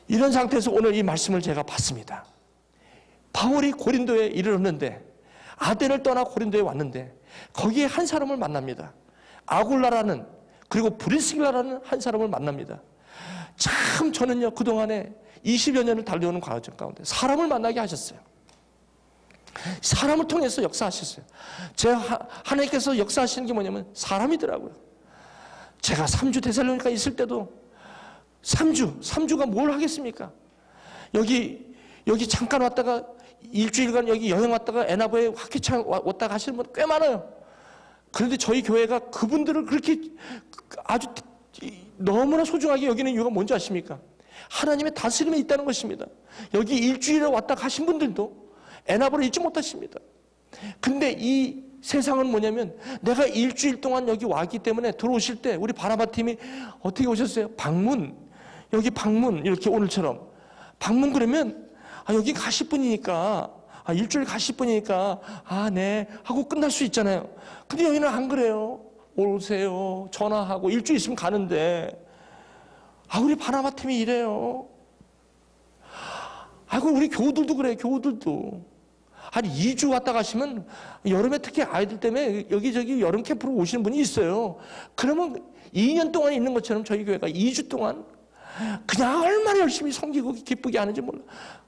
이런 상태에서 오늘 이 말씀을 제가 봤습니다. 바울이 고린도에 이르렀는데, 아덴을 떠나 고린도에 왔는데 거기에 한 사람을 만납니다. 아굴라라는, 그리고 브리스길라라는 한 사람을 만납니다. 참 저는요, 그동안에 20여 년을 달려오는 과정 가운데 사람을 만나게 하셨어요. 사람을 통해서 역사하셨어요. 하나님께서 역사하시는 게 뭐냐면 사람이더라고요. 제가 3주 데살로니가 있을 때도 3주가 뭘 하겠습니까? 여기 잠깐 왔다가 일주일간 여기 여행 왔다가 애나버에 학기차 왔다가 하시는 분 꽤 많아요. 그런데 저희 교회가 그분들을 그렇게 아주 너무나 소중하게 여기는 이유가 뭔지 아십니까? 하나님의 다스림에 있다는 것입니다. 여기 일주일에 왔다 가신 분들도 애나버를 잊지 못하십니다. 근데 이 세상은 뭐냐면, 내가 일주일 동안 여기 왔기 때문에 들어오실 때 우리 바나바 팀이 어떻게 오셨어요? 여기 방문, 이렇게 오늘처럼 방문, 그러면 여기 가실 분이니까, 일주일 가실 분이니까 네 하고 끝날 수 있잖아요. 근데 여기는 안 그래요. 오세요, 전화하고 일주일 있으면 가는데, 우리 바나바 팀이 이래요. 우리 교우들도 그래요. 교우들도 한 2주 왔다 가시면, 여름에 특히 아이들 때문에 여기저기 여름 캠프로 오시는 분이 있어요. 그러면 2년 동안 있는 것처럼 저희 교회가 2주 동안 그냥 얼마나 열심히 섬기고 기쁘게 하는지 몰라.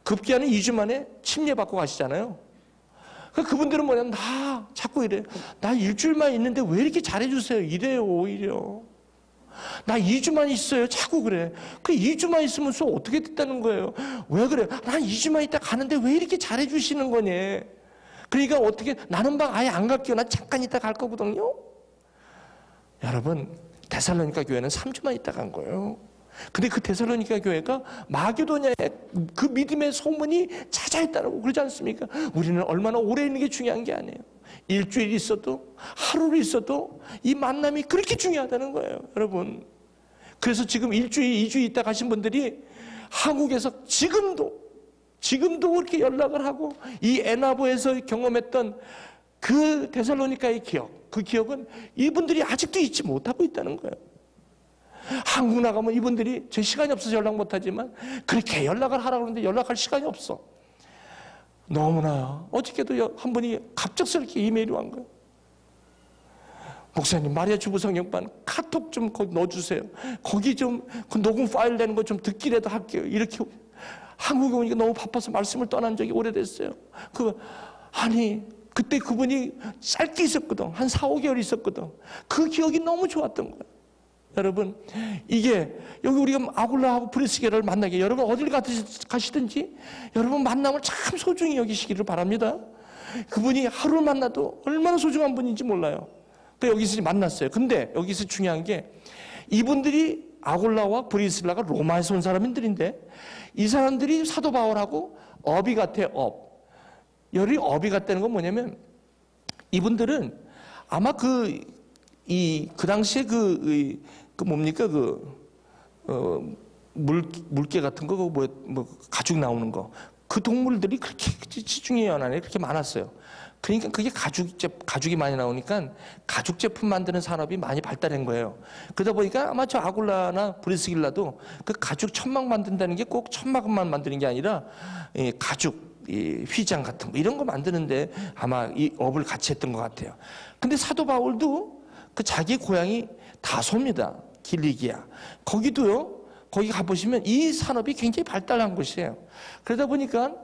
급기야는 2주 만에 침례받고 가시잖아요. 그분들은 뭐냐면, 자꾸 이래요. 나 일주일만 있는데 왜 이렇게 잘해주세요? 이래요, 오히려. 나 2주만 있어요. 자꾸 그래. 그 2주만 있으면 수 어떻게 됐다는 거예요? 왜 그래요? 난 2주만 있다 가는데 왜 이렇게 잘해주시는 거니? 그러니까 어떻게, 나는 방 아예 안 갈게요. 난 잠깐 있다 갈 거거든요. 여러분, 데살로니가 교회는 3주만 있다 간 거예요. 근데 그 데살로니가 교회가 마게도냐에 그 믿음의 소문이 자자했다고 그러지 않습니까? 우리는 얼마나 오래 있는 게 중요한 게 아니에요. 일주일 있어도, 하루를 있어도 이 만남이 그렇게 중요하다는 거예요, 여러분. 그래서 지금 일주일, 2주 있다 가신 분들이 한국에서 지금도 그렇게 연락을 하고, 이 애나보에서 경험했던 그 데살로니가의 기억, 그 기억은 이분들이 아직도 잊지 못하고 있다는 거예요. 한국 나가면 이분들이 제 시간이 없어서 연락 못하지만 그렇게 연락을 하라고 하는데 연락할 시간이 없어. 너무나 어저께도 한 분이 갑작스럽게 이메일이 온 거예요. 목사님, 마리아 주부 성경반 카톡 좀 거기 넣어주세요. 거기 좀 그 녹음 파일 내는 거 좀 듣기라도 할게요. 이렇게 한국에 오니까 너무 바빠서 말씀을 떠난 적이 오래됐어요. 아니 그때 그분이 짧게 있었거든. 한 4, 5개월 있었거든. 그 기억이 너무 좋았던 거예요. 여러분, 이게 여기 우리가 아굴라하고 브리스게라를 만나게, 여러분 어딜 가시든지 여러분 만남을 참 소중히 여기시기를 바랍니다. 그분이 하루를 만나도 얼마나 소중한 분인지 몰라요. 여기서 만났어요. 근데 여기서 중요한 게, 이분들이 아굴라와 브리스라가 로마에서 온 사람들인데, 이 사람들이 사도 바울하고 업이 같아요. 업이 같다는 건 뭐냐면, 이분들은 아마 그 당시에 뭡니까? 물개 같은 거, 가죽 나오는 거. 그 동물들이 그렇게 지중해 연안에 그렇게 많았어요. 그러니까 그게 가죽이 많이 나오니까 가죽 제품 만드는 산업이 많이 발달한 거예요. 그러다 보니까 아마 저 아굴라나 브리스길라도 그 가죽 천막 만든다는 게 꼭 천막만 만드는 게 아니라 가죽 휘장 같은 거 이런 거 만드는데 아마 이 업을 같이 했던 것 같아요. 근데 사도 바울도 그 자기 고향이 다소입니다. 길리기아. 거기 가보시면 이 산업이 굉장히 발달한 곳이에요. 그러다 보니까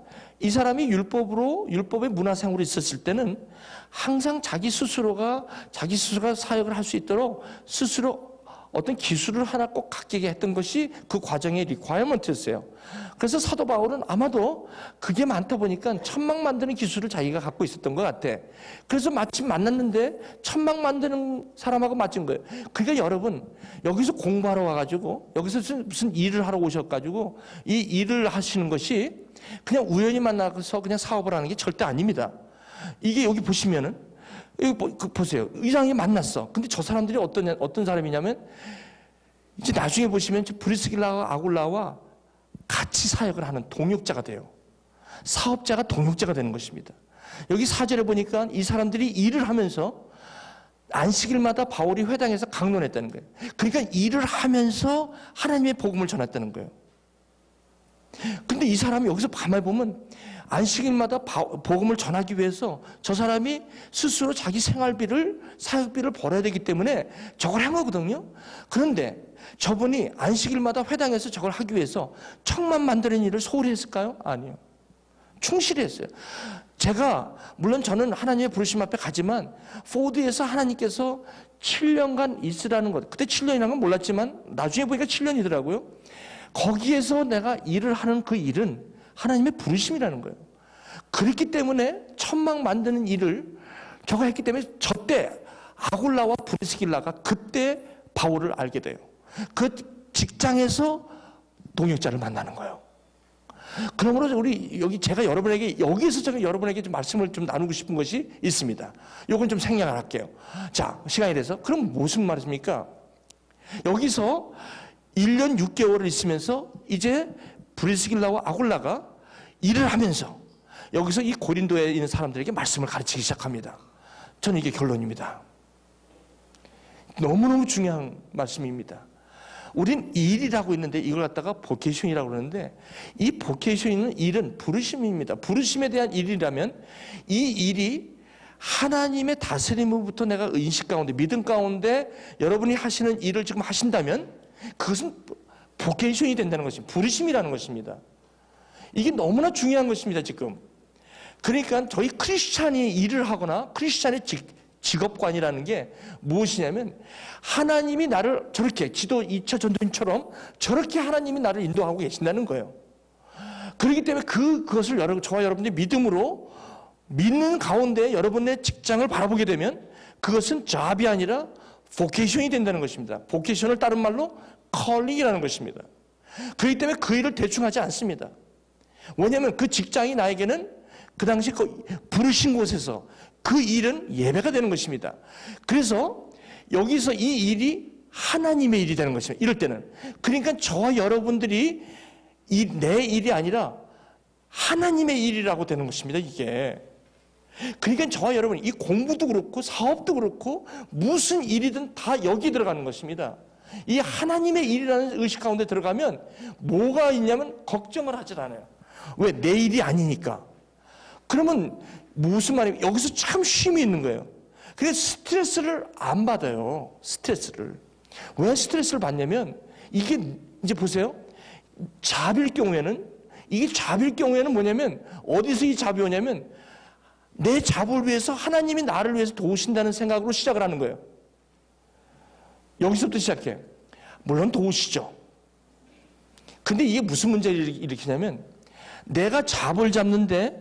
이 사람이 율법의 문화생활로 있었을 때는 항상 자기 스스로가 사역을 할 수 있도록 스스로 어떤 기술을 하나 꼭 갖게 했던 것이 그 과정의 리ኳ이어먼트였어요. 그래서 사도 바울은 아마도 그게 많다 보니까 천막 만드는 기술을 자기가 갖고 있었던 것 같아. 그래서 마침 만났는데 천막 만드는 사람하고 맞은 거예요. 그러니까 여러분, 여기서 공부하러 와가지고 여기서 무슨 일을 하러 오셔가지고 이 일을 하시는 것이 그냥 우연히 만나서 그냥 사업을 하는 게 절대 아닙니다. 이게 여기 보시면은, 여기 보세요. 의장이 만났어. 근데 저 사람들이 어떤 사람이냐면, 이제 나중에 보시면 브리스길라와 아굴라와 같이 사역을 하는 동역자가 돼요. 사업자가 동역자가 되는 것입니다. 여기 4절에 보니까 이 사람들이 일을 하면서 안식일마다 바울이 회당에서 강론했다는 거예요. 그러니까 일을 하면서 하나님의 복음을 전했다는 거예요. 근데 이 사람이 여기서 가만히 보면 안식일마다 복음을 전하기 위해서 저 사람이 스스로 자기 사역비를 벌어야 되기 때문에 저걸 한 거거든요. 그런데 저분이 안식일마다 회당에서 저걸 하기 위해서 척만 만드는 일을 소홀히 했을까요? 아니요. 충실히 했어요. 물론 저는 하나님의 부르심 앞에 가지만 포드에서 하나님께서 7년간 있으라는 것, 그때 7년이라는 건 몰랐지만 나중에 보니까 7년이더라고요. 거기에서 내가 일을 하는 그 일은 하나님의 부르심이라는 거예요. 그렇기 때문에 천막 만드는 일을 저가 했기 때문에 저때 아굴라와 브리스길라가 그때 바울을 알게 돼요. 그 직장에서 동역자를 만나는 거예요. 그러므로 우리 제가 여러분에게 좀 말씀을 좀 나누고 싶은 것이 있습니다. 이건 좀 생략을 할게요. 자, 시간이 돼서 그럼 무슨 말입니까? 여기서 1년 6개월을 있으면서 이제 브리스길라와 아굴라가 일을 하면서 여기서 이 고린도에 있는 사람들에게 말씀을 가르치기 시작합니다. 저는 이게 결론입니다. 너무너무 중요한 말씀입니다. 우린 일이라고 있는데 이걸 갖다가 보케이션이라고 그러는데, 이 보케이션은 일은 부르심입니다. 부르심에 대한 일이라면 이 일이 하나님의 다스림으로부터 내가 인식 가운데, 믿음 가운데 여러분이 하시는 일을 지금 하신다면 그것은 보케이션이 된다는 것입니다. 부르심이라는 것입니다. 이게 너무나 중요한 것입니다, 지금. 그러니까 저희 크리스찬이 일을 하거나 크리스찬의 직업관이라는 게 무엇이냐면, 하나님이 나를 저렇게 지도 2차 전도인처럼 저렇게 하나님이 나를 인도하고 계신다는 거예요. 그렇기 때문에 그것을 저와 여러분들이 믿음으로 믿는 가운데 여러분의 직장을 바라보게 되면 그것은 잡이 아니라 보케이션이 된다는 것입니다. 보케이션을 다른 말로 컬링이라는 것입니다. 그렇기 때문에 그 일을 대충 하지 않습니다. 왜냐하면 그 직장이 나에게는 그 당시 그 부르신 곳에서 그 일은 예배가 되는 것입니다. 그래서 여기서 이 일이 하나님의 일이 되는 것입니다. 이럴 때는. 그러니까 저와 여러분들이 내 일이 아니라 하나님의 일이라고 되는 것입니다, 이게. 그러니까 저와 여러분, 이 공부도 그렇고 사업도 그렇고 무슨 일이든 다 여기 들어가는 것입니다. 이 하나님의 일이라는 의식 가운데 들어가면 뭐가 있냐면 걱정을 하질 않아요. 왜? 내 일이 아니니까. 그러면 무슨 말이에요? 여기서 참 쉼이 있는 거예요. 그래서 스트레스를 안 받아요. 스트레스를. 왜 스트레스를 받냐면 이게 이제 보세요. 잡일 경우에는 뭐냐면 어디서 이 잡이 오냐면 내 잡을 위해서 하나님이 나를 위해서 도우신다는 생각으로 시작을 하는 거예요. 여기서부터 시작해. 물론 도우시죠. 근데 이게 무슨 문제를 일으키냐면 내가 잡을 잡는데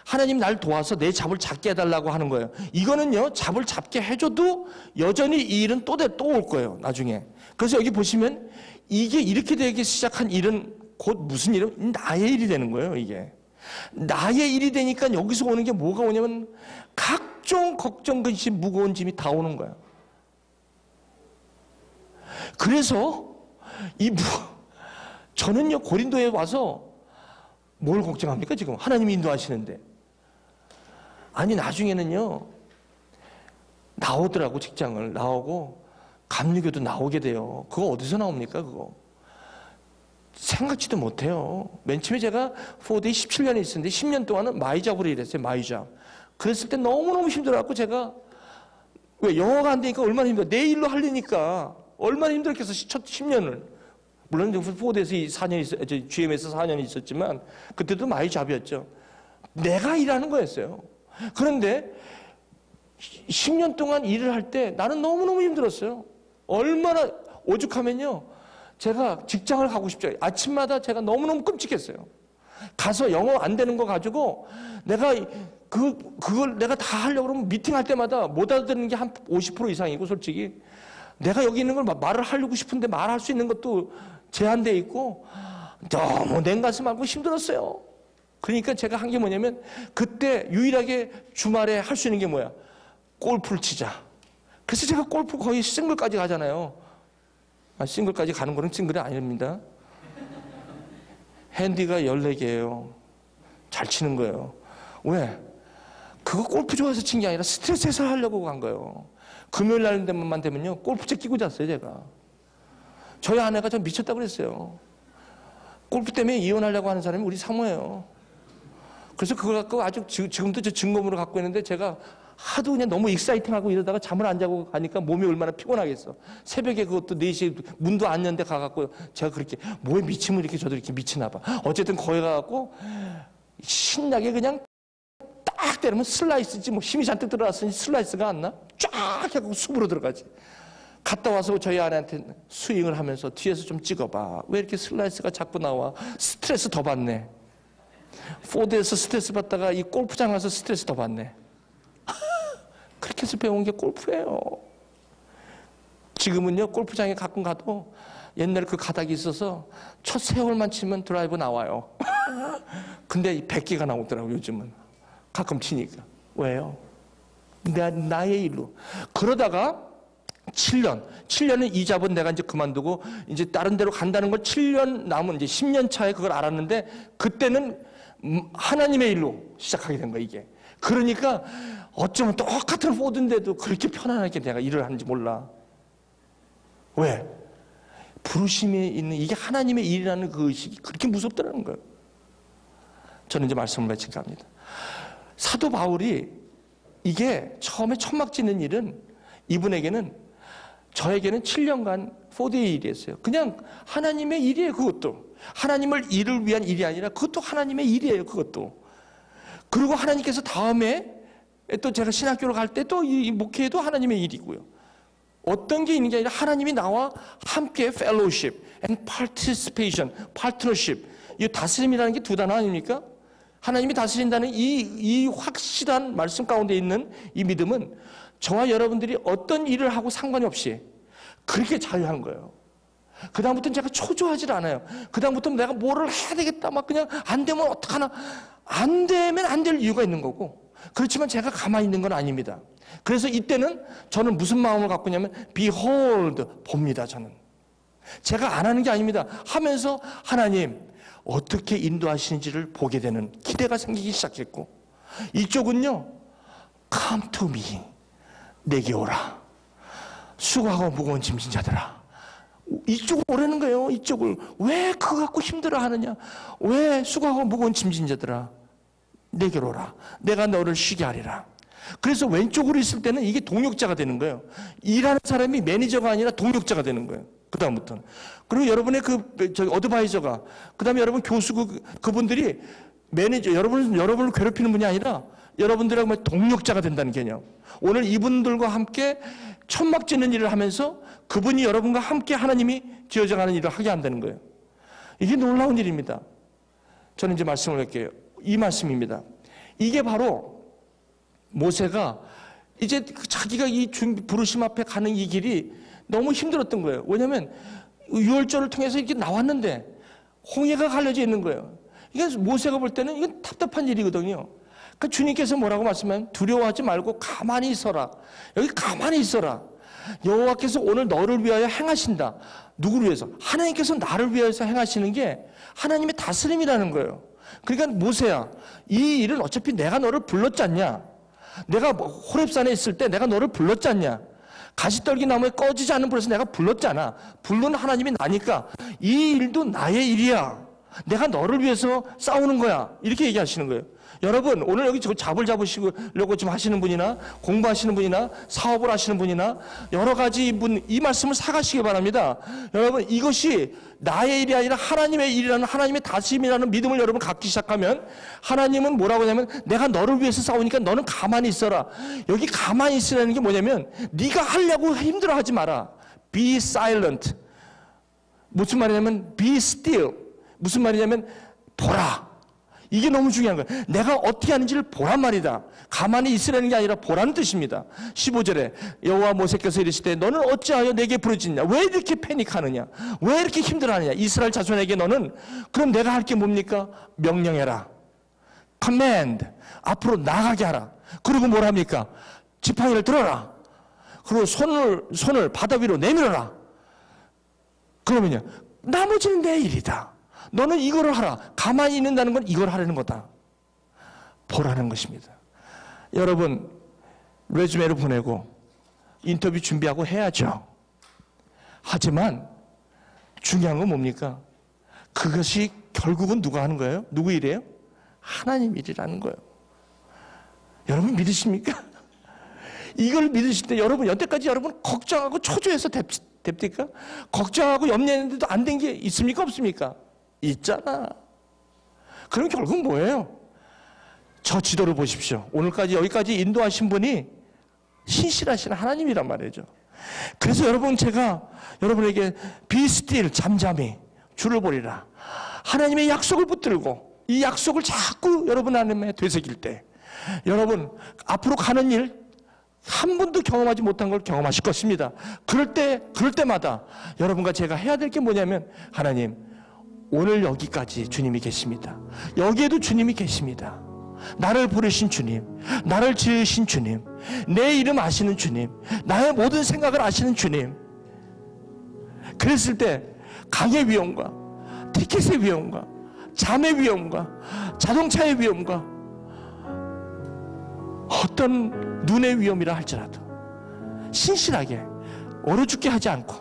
하나님 날 도와서 내 잡을 잡게 해달라고 하는 거예요. 이거는요, 잡을 잡게 해줘도 여전히 이 일은 또 올 거예요, 나중에. 그래서 여기 보시면 이게 이렇게 되기 시작한 일은 곧 무슨 일은 나의 일이 되는 거예요, 이게. 나의 일이 되니까 여기서 오는 게 뭐가 오냐면 각종 걱정, 근심, 무거운 짐이 다 오는 거예요. 그래서 저는요, 고린도에 와서 뭘 걱정합니까, 지금? 하나님이 인도하시는데. 아니, 나중에는요, 나오더라고, 직장을. 나오고, 감리교도 나오게 돼요. 그거 어디서 나옵니까, 그거? 생각지도 못해요. 맨 처음에 제가 4데이 17년에 있었는데, 10년 동안은 마이잡으로 일했어요, 마이잡. 그랬을 때 너무너무 힘들어갖고, 제가, 왜, 영어가 안 되니까 얼마나 힘들어. 내 일로 하려니까, 얼마나 힘들었겠어, 첫 10년을. 물론 4데이에서 4년 GM에서 4년이 있었지만 그때도 마이잡이었죠. 내가 일하는 거였어요. 그런데 10년 동안 일을 할 때 나는 너무너무 힘들었어요. 얼마나 오죽하면요, 제가 직장을 가고 싶죠. 아침마다 제가 너무너무 끔찍했어요. 가서 영어 안 되는 거 가지고 내가 그걸 내가 다 하려고 그러면 미팅할 때마다 못 알아듣는 게 한 50% 이상이고, 솔직히 내가 여기 있는 걸 말을 하려고 싶은데 말할 수 있는 것도 제한되어 있고 너무 냉가슴 앓고 힘들었어요. 그러니까 제가 한 게 뭐냐면 그때 유일하게 주말에 할 수 있는 게 뭐야? 골프를 치자. 그래서 제가 골프 거의 싱글까지 가잖아요. 싱글까지 가는 거는 싱글이 아닙니다. 핸디가 14개예요. 잘 치는 거예요. 왜? 그거 골프 좋아해서 친 게 아니라 스트레스 해소하려고 간 거예요. 금요일 날 때만 되면요, 골프채 끼고 잤어요, 제가. 저희 아내가 좀 미쳤다고 그랬어요. 골프 때문에 이혼하려고 하는 사람이 우리 사모예요. 그래서 그걸 갖고 아주 지금도 저 증거물을 갖고 있는데 제가 하도 그냥 너무 익사이팅하고 이러다가 잠을 안 자고 가니까 몸이 얼마나 피곤하겠어. 새벽에 그것도 4시에 문도 안 여는데 가갖고 제가 그렇게 뭐에 미치면 이렇게 저도 이렇게 미치나 봐. 어쨌든 거기 가갖고 신나게 그냥 딱 때리면 슬라이스지 뭐 힘이 잔뜩 들어갔으니 슬라이스가 안 나? 쫙 해갖고 숲으로 들어가지. 갔다 와서 저희 아내한테 스윙을 하면서 뒤에서 좀 찍어봐. 왜 이렇게 슬라이스가 자꾸 나와? 스트레스 더 받네. 포드에서 스트레스 받다가 이 골프장 가서 스트레스 더 받네. 그렇게 해서 배운 게 골프예요. 지금은요, 골프장에 가끔 가도 옛날에 그 가닥이 있어서 첫 세월만 치면 드라이브 나와요. 근데 100개가 나오더라고요, 요즘은. 가끔 치니까. 왜요? 나의 일로. 그러다가 7년은 이 잡은 내가 이제 그만두고 이제 다른 데로 간다는 걸 7년 남은 이제 10년 차에 그걸 알았는데 그때는 하나님의 일로 시작하게 된 거야, 이게. 그러니까 어쩌면 똑같은 포드인데도 그렇게 편안하게 내가 일을 하는지 몰라. 왜? 부르심에 있는 이게 하나님의 일이라는 그 의식이 그렇게 무섭더라는 거예요. 저는 이제 말씀을 마칠까 합니다. 사도 바울이 이게 처음에 천막 짓는 일은 이분에게는 저에게는 7년간 4데이 일이었어요. 그냥 하나님의 일이에요, 그것도. 하나님을 일을 위한 일이 아니라 그것도 하나님의 일이에요, 그것도. 그리고 하나님께서 다음에 또 제가 신학교를 갈 때 또 이 목회도 하나님의 일이고요. 어떤 게 있는 게 아니라 하나님이 나와 함께 fellowship and participation, partnership. 이 다스림이라는 게 두 단어 아닙니까? 하나님이 다스린다는 이 확실한 말씀 가운데 있는 이 믿음은 저와 여러분들이 어떤 일을 하고 상관이 없이 그렇게 자유한 거예요. 그 다음부터는 제가 초조하지 않아요. 그 다음부터는 내가 뭐를 해야 되겠다 막 그냥 안 되면 어떡하나. 안 되면 안 될 이유가 있는 거고, 그렇지만 제가 가만히 있는 건 아닙니다. 그래서 이때는 저는 무슨 마음을 갖고 있냐면 behold, 봅니다. 저는 제가 안 하는 게 아닙니다. 하면서 하나님 어떻게 인도하시는지를 보게 되는 기대가 생기기 시작했고, 이쪽은요 come to me, 내게 오라, 수고하고 무거운 짐진 자들아. 이쪽으로 오라는 거예요. 이쪽을. 왜 그거 갖고 힘들어하느냐? 왜 수고하고 무거운 짐진 자들아? 내게로 오라. 내가 너를 쉬게 하리라. 그래서 왼쪽으로 있을 때는 이게 동력자가 되는 거예요. 일하는 사람이 매니저가 아니라 동력자가 되는 거예요. 그 다음부터는. 그리고 여러분의 어드바이저가, 그 다음에 여러분 교수, 그분들이 매니저, 여러분을 괴롭히는 분이 아니라 여러분들하고 동력자가 된다는 개념. 오늘 이분들과 함께 천막 짓는 일을 하면서 그분이 여러분과 함께 하나님이 지어져가는 일을 하게 한다는 거예요. 이게 놀라운 일입니다. 저는 이제 말씀을 할게요. 이 말씀입니다. 이게 바로 모세가 이제 자기가 이 부르심 앞에 가는 이 길이 너무 힘들었던 거예요. 왜냐하면 유월절을 통해서 이렇게 나왔는데 홍해가 갈려져 있는 거예요. 이게 모세가 볼 때는 이건 답답한 일이거든요. 그러니까 주님께서 뭐라고 말씀하면 두려워하지 말고 가만히 있어라. 여기 가만히 있어라. 여호와께서 오늘 너를 위하여 행하신다. 누구를 위해서? 하나님께서 나를 위해서 행하시는 게 하나님의 다스림이라는 거예요. 그러니까 모세야, 이 일은 어차피 내가 너를 불렀지 않냐? 내가 호렙산에 있을 때 내가 너를 불렀지 않냐? 가시떨기 나무에 꺼지지 않는 불에서 내가 불렀잖아. 부르는 하나님이 나니까 이 일도 나의 일이야. 내가 너를 위해서 싸우는 거야. 이렇게 얘기하시는 거예요. 여러분, 오늘 여기 잡을 잡으시려고 지금 하시는 분이나 공부하시는 분이나 사업을 하시는 분이나 여러 가지 분, 이 말씀을 사가시기 바랍니다. 여러분, 이것이 나의 일이 아니라 하나님의 일이라는, 하나님의 다스림이라는 믿음을 여러분 갖기 시작하면 하나님은 뭐라고 하냐면 내가 너를 위해서 싸우니까 너는 가만히 있어라. 여기 가만히 있으라는 게 뭐냐면 네가 하려고 힘들어하지 마라. Be silent. 무슨 말이냐면 be still. 무슨 말이냐면 보라. 이게 너무 중요한 거예요. 내가 어떻게 하는지를 보란 말이다. 가만히 있으라는 게 아니라 보라는 뜻입니다. 15절에 여호와 모세께서 이르시되 너는 어찌하여 내게 부르짖냐? 왜 이렇게 패닉하느냐? 왜 이렇게 힘들어하느냐? 이스라엘 자손에게 너는 그럼 내가 할 게 뭡니까? 명령해라. command. 앞으로 나가게 하라. 그리고 뭘 합니까? 지팡이를 들어라. 그리고 손을 바다 위로 내밀어라. 그러면요, 나머지는 내 일이다. 너는 이거를 하라. 가만히 있는다는 건 이걸 하려는 거다. 보라는 것입니다. 여러분, 레주메를 보내고 인터뷰 준비하고 해야죠. 하지만 중요한 건 뭡니까? 그것이 결국은 누가 하는 거예요? 누구 일이에요? 하나님 일이라는 거예요. 여러분 믿으십니까? 이걸 믿으실 때 여러분 여태까지 여러분 걱정하고 초조해서 됩니까? 걱정하고 염려했는데도 안 된 게 있습니까? 없습니까? 있잖아. 그럼 결국 뭐예요? 저 지도를 보십시오. 오늘까지 여기까지 인도하신 분이 신실하신 하나님이란 말이죠. 그래서 여러분, 제가 여러분에게 be still, 잠잠히 주를 보리라. 하나님의 약속을 붙들고 이 약속을 자꾸 여러분 안에 되새길 때 여러분 앞으로 가는 일 한 번도 경험하지 못한 걸 경험하실 것입니다. 그럴 때마다 여러분과 제가 해야 될 게 뭐냐면, 하나님, 오늘 여기까지 주님이 계십니다. 여기에도 주님이 계십니다. 나를 부르신 주님, 나를 지으신 주님, 내 이름 아시는 주님, 나의 모든 생각을 아시는 주님. 그랬을 때 강의 위험과 티켓의 위험과 잠의 위험과 자동차의 위험과 어떤 눈의 위험이라 할지라도 신실하게 얼어 죽게 하지 않고,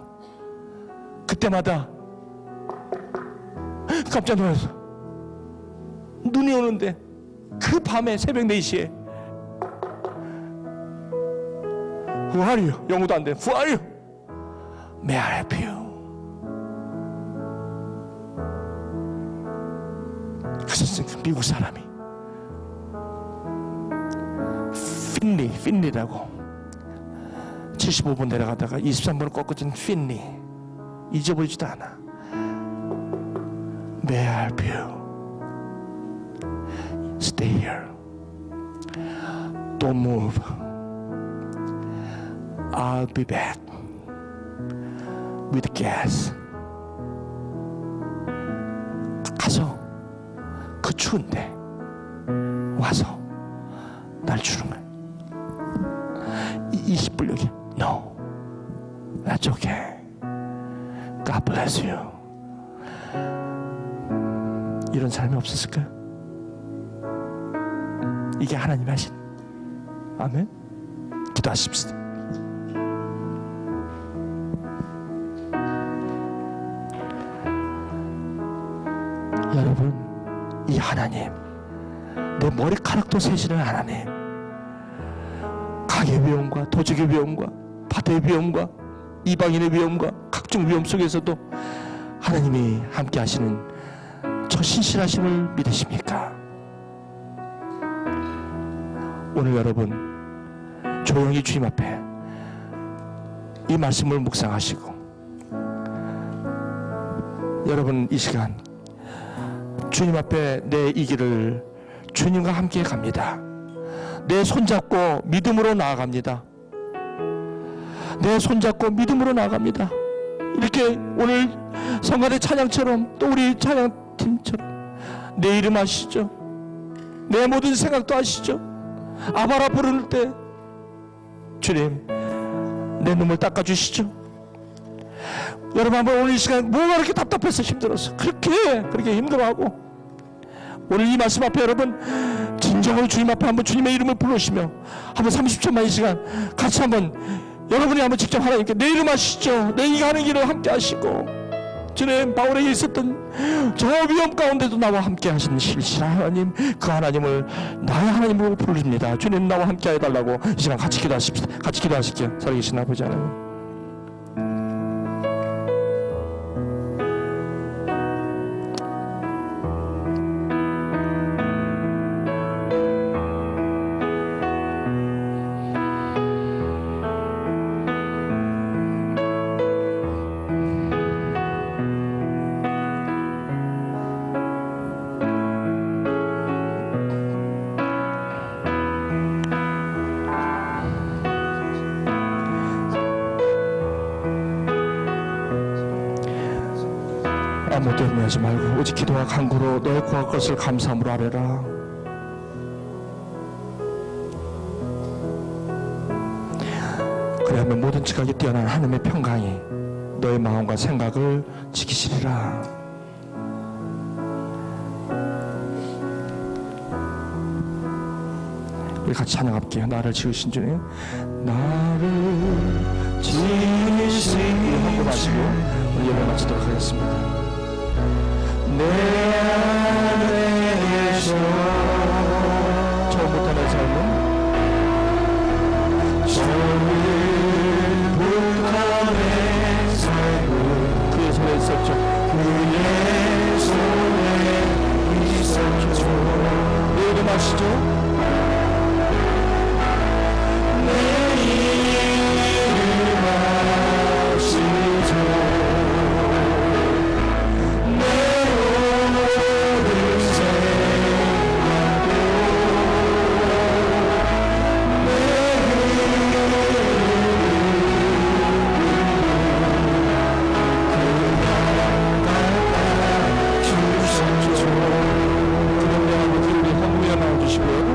그때마다 깜짝 놀라서 눈이 오는데 그 밤에 새벽 4시에 Who are you? 영어도 안 돼. Who are you? May I help you? 그래서 미국 사람이 핀리라고 75분 내려가다가 23분을 꺾어진 핀리, 잊어버리지도 않아. May I help you? Stay here. Don't move. I'll be back with gas. 가서 그 추운데 와서 날 주는 거야. 20불 여기. No, that's okay. God bless you. 이런 사람이 없었을까요? 이게 하나님 하신. 아멘. 기도하십시다. 여러분, 이 하나님, 내 머리카락도 세지는 않으니 강의 위험과 도적의 위험과 바다의 위험과 이방인의 위험과 각종 위험 속에서도 하나님이 함께 하시는 저 신실하심을 믿으십니까? 오늘 여러분 조용히 주님 앞에 이 말씀을 묵상하시고, 여러분 이 시간 주님 앞에 내 이 길을 주님과 함께 갑니다. 내 손잡고 믿음으로 나아갑니다. 내 손잡고 믿음으로 나아갑니다. 이렇게 오늘 성가대 찬양처럼, 또 우리 찬양팀처럼 내 이름 아시죠? 내 모든 생각도 아시죠? 아바라 부를 때 주님 내 눈물 닦아주시죠? 여러분 한번 오늘 이 시간 뭐가 그렇게 답답해서 힘들어서 그렇게 힘들어하고, 오늘 이 말씀 앞에 여러분 진정으로 주님 앞에 한번 주님의 이름을 부르시며 한번 30초만 이 시간 같이 한번 여러분이 한번 직접 하나님께 내 이름 아시죠? 내 이 가는 길을 함께 하시고, 주님 바울에게 있었던 저 위험 가운데도 나와 함께 하시는 실실한 하나님, 그 하나님을 나의 하나님으로 부릅니다. 주님 나와 함께 해달라고 이 시간 같이 기도하십시다. 같이 기도하실게요. 살아계신 아버지 하나님, 아무것도 염려하지 말고 오직 기도와 간구로 너의 구할 것을 감사함으로 아뢰라. 그리하면 모든 지각이 뛰어난 하나님의 평강이 너의 마음과 생각을 지키시리라. 우리 같이 찬양할게요. 나를 지으신 주님, 나를 지으신 한번 마시고 우리 예배 마치도록 하겠습니다. 내 안에서 처음부터 내 삶은 처음부터 내 삶은 그의 손에 있었죠. 그의 손에 있었죠. 내 이름 아시죠? 내 이름 아시죠? 주시고요.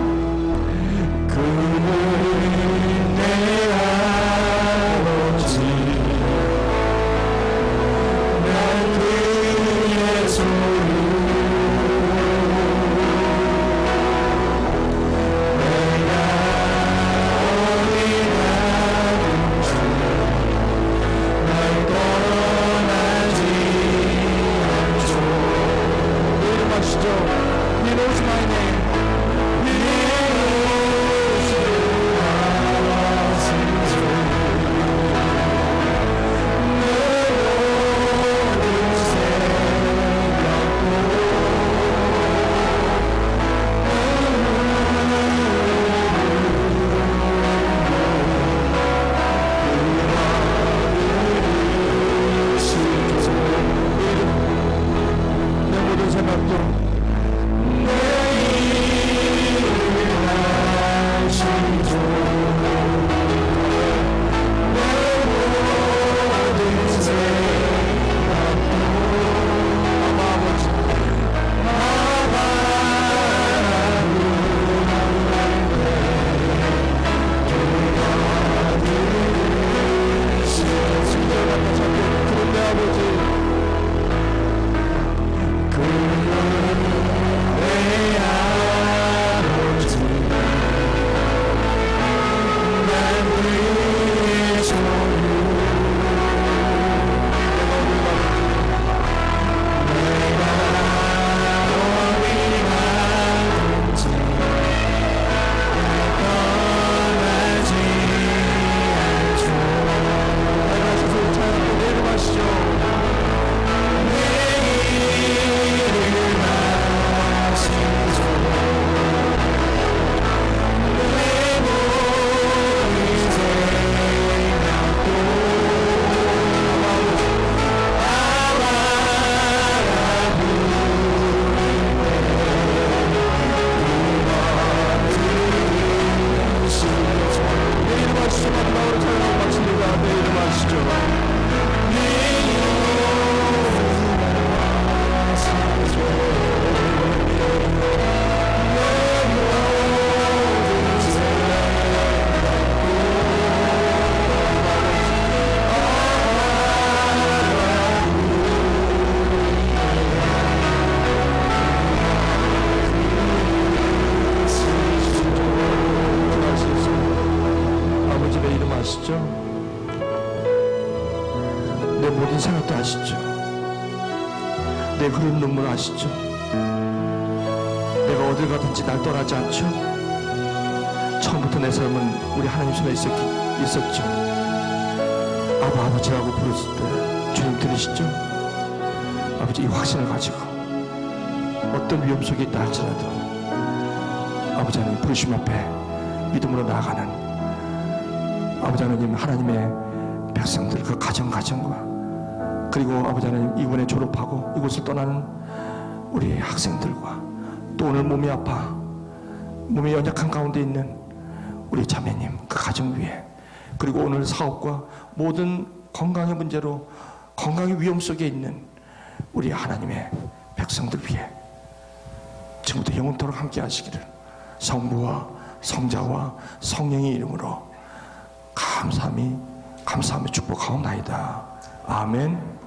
내 흐르는 눈물 아시죠? 내가 어딜 가든지 날 떠나지 않죠? 처음부터 내 삶은 우리 하나님 손에 있었죠. 아바 아버지라고 부르실 때 주님 들으시죠? 아버지, 이 확신을 가지고 어떤 위험 속에 있다 할지라도 아버지 하나님 부르심 앞에 믿음으로 나아가는 아버지 하나님, 하나님의 백성들, 그 가정과 그리고 아버지 하나님, 이번에 졸업하고 이곳을 떠나는 우리 학생들과 또 오늘 몸이 아파 몸이 연약한 가운데 있는 우리 자매님, 그 가정 위에, 그리고 오늘 사업과 모든 건강의 문제로 건강의 위험 속에 있는 우리 하나님의 백성들 위해 지금부터 영원토록 함께 하시기를 성부와 성자와 성령의 이름으로 감사하며 축복하옵나이다. 아멘.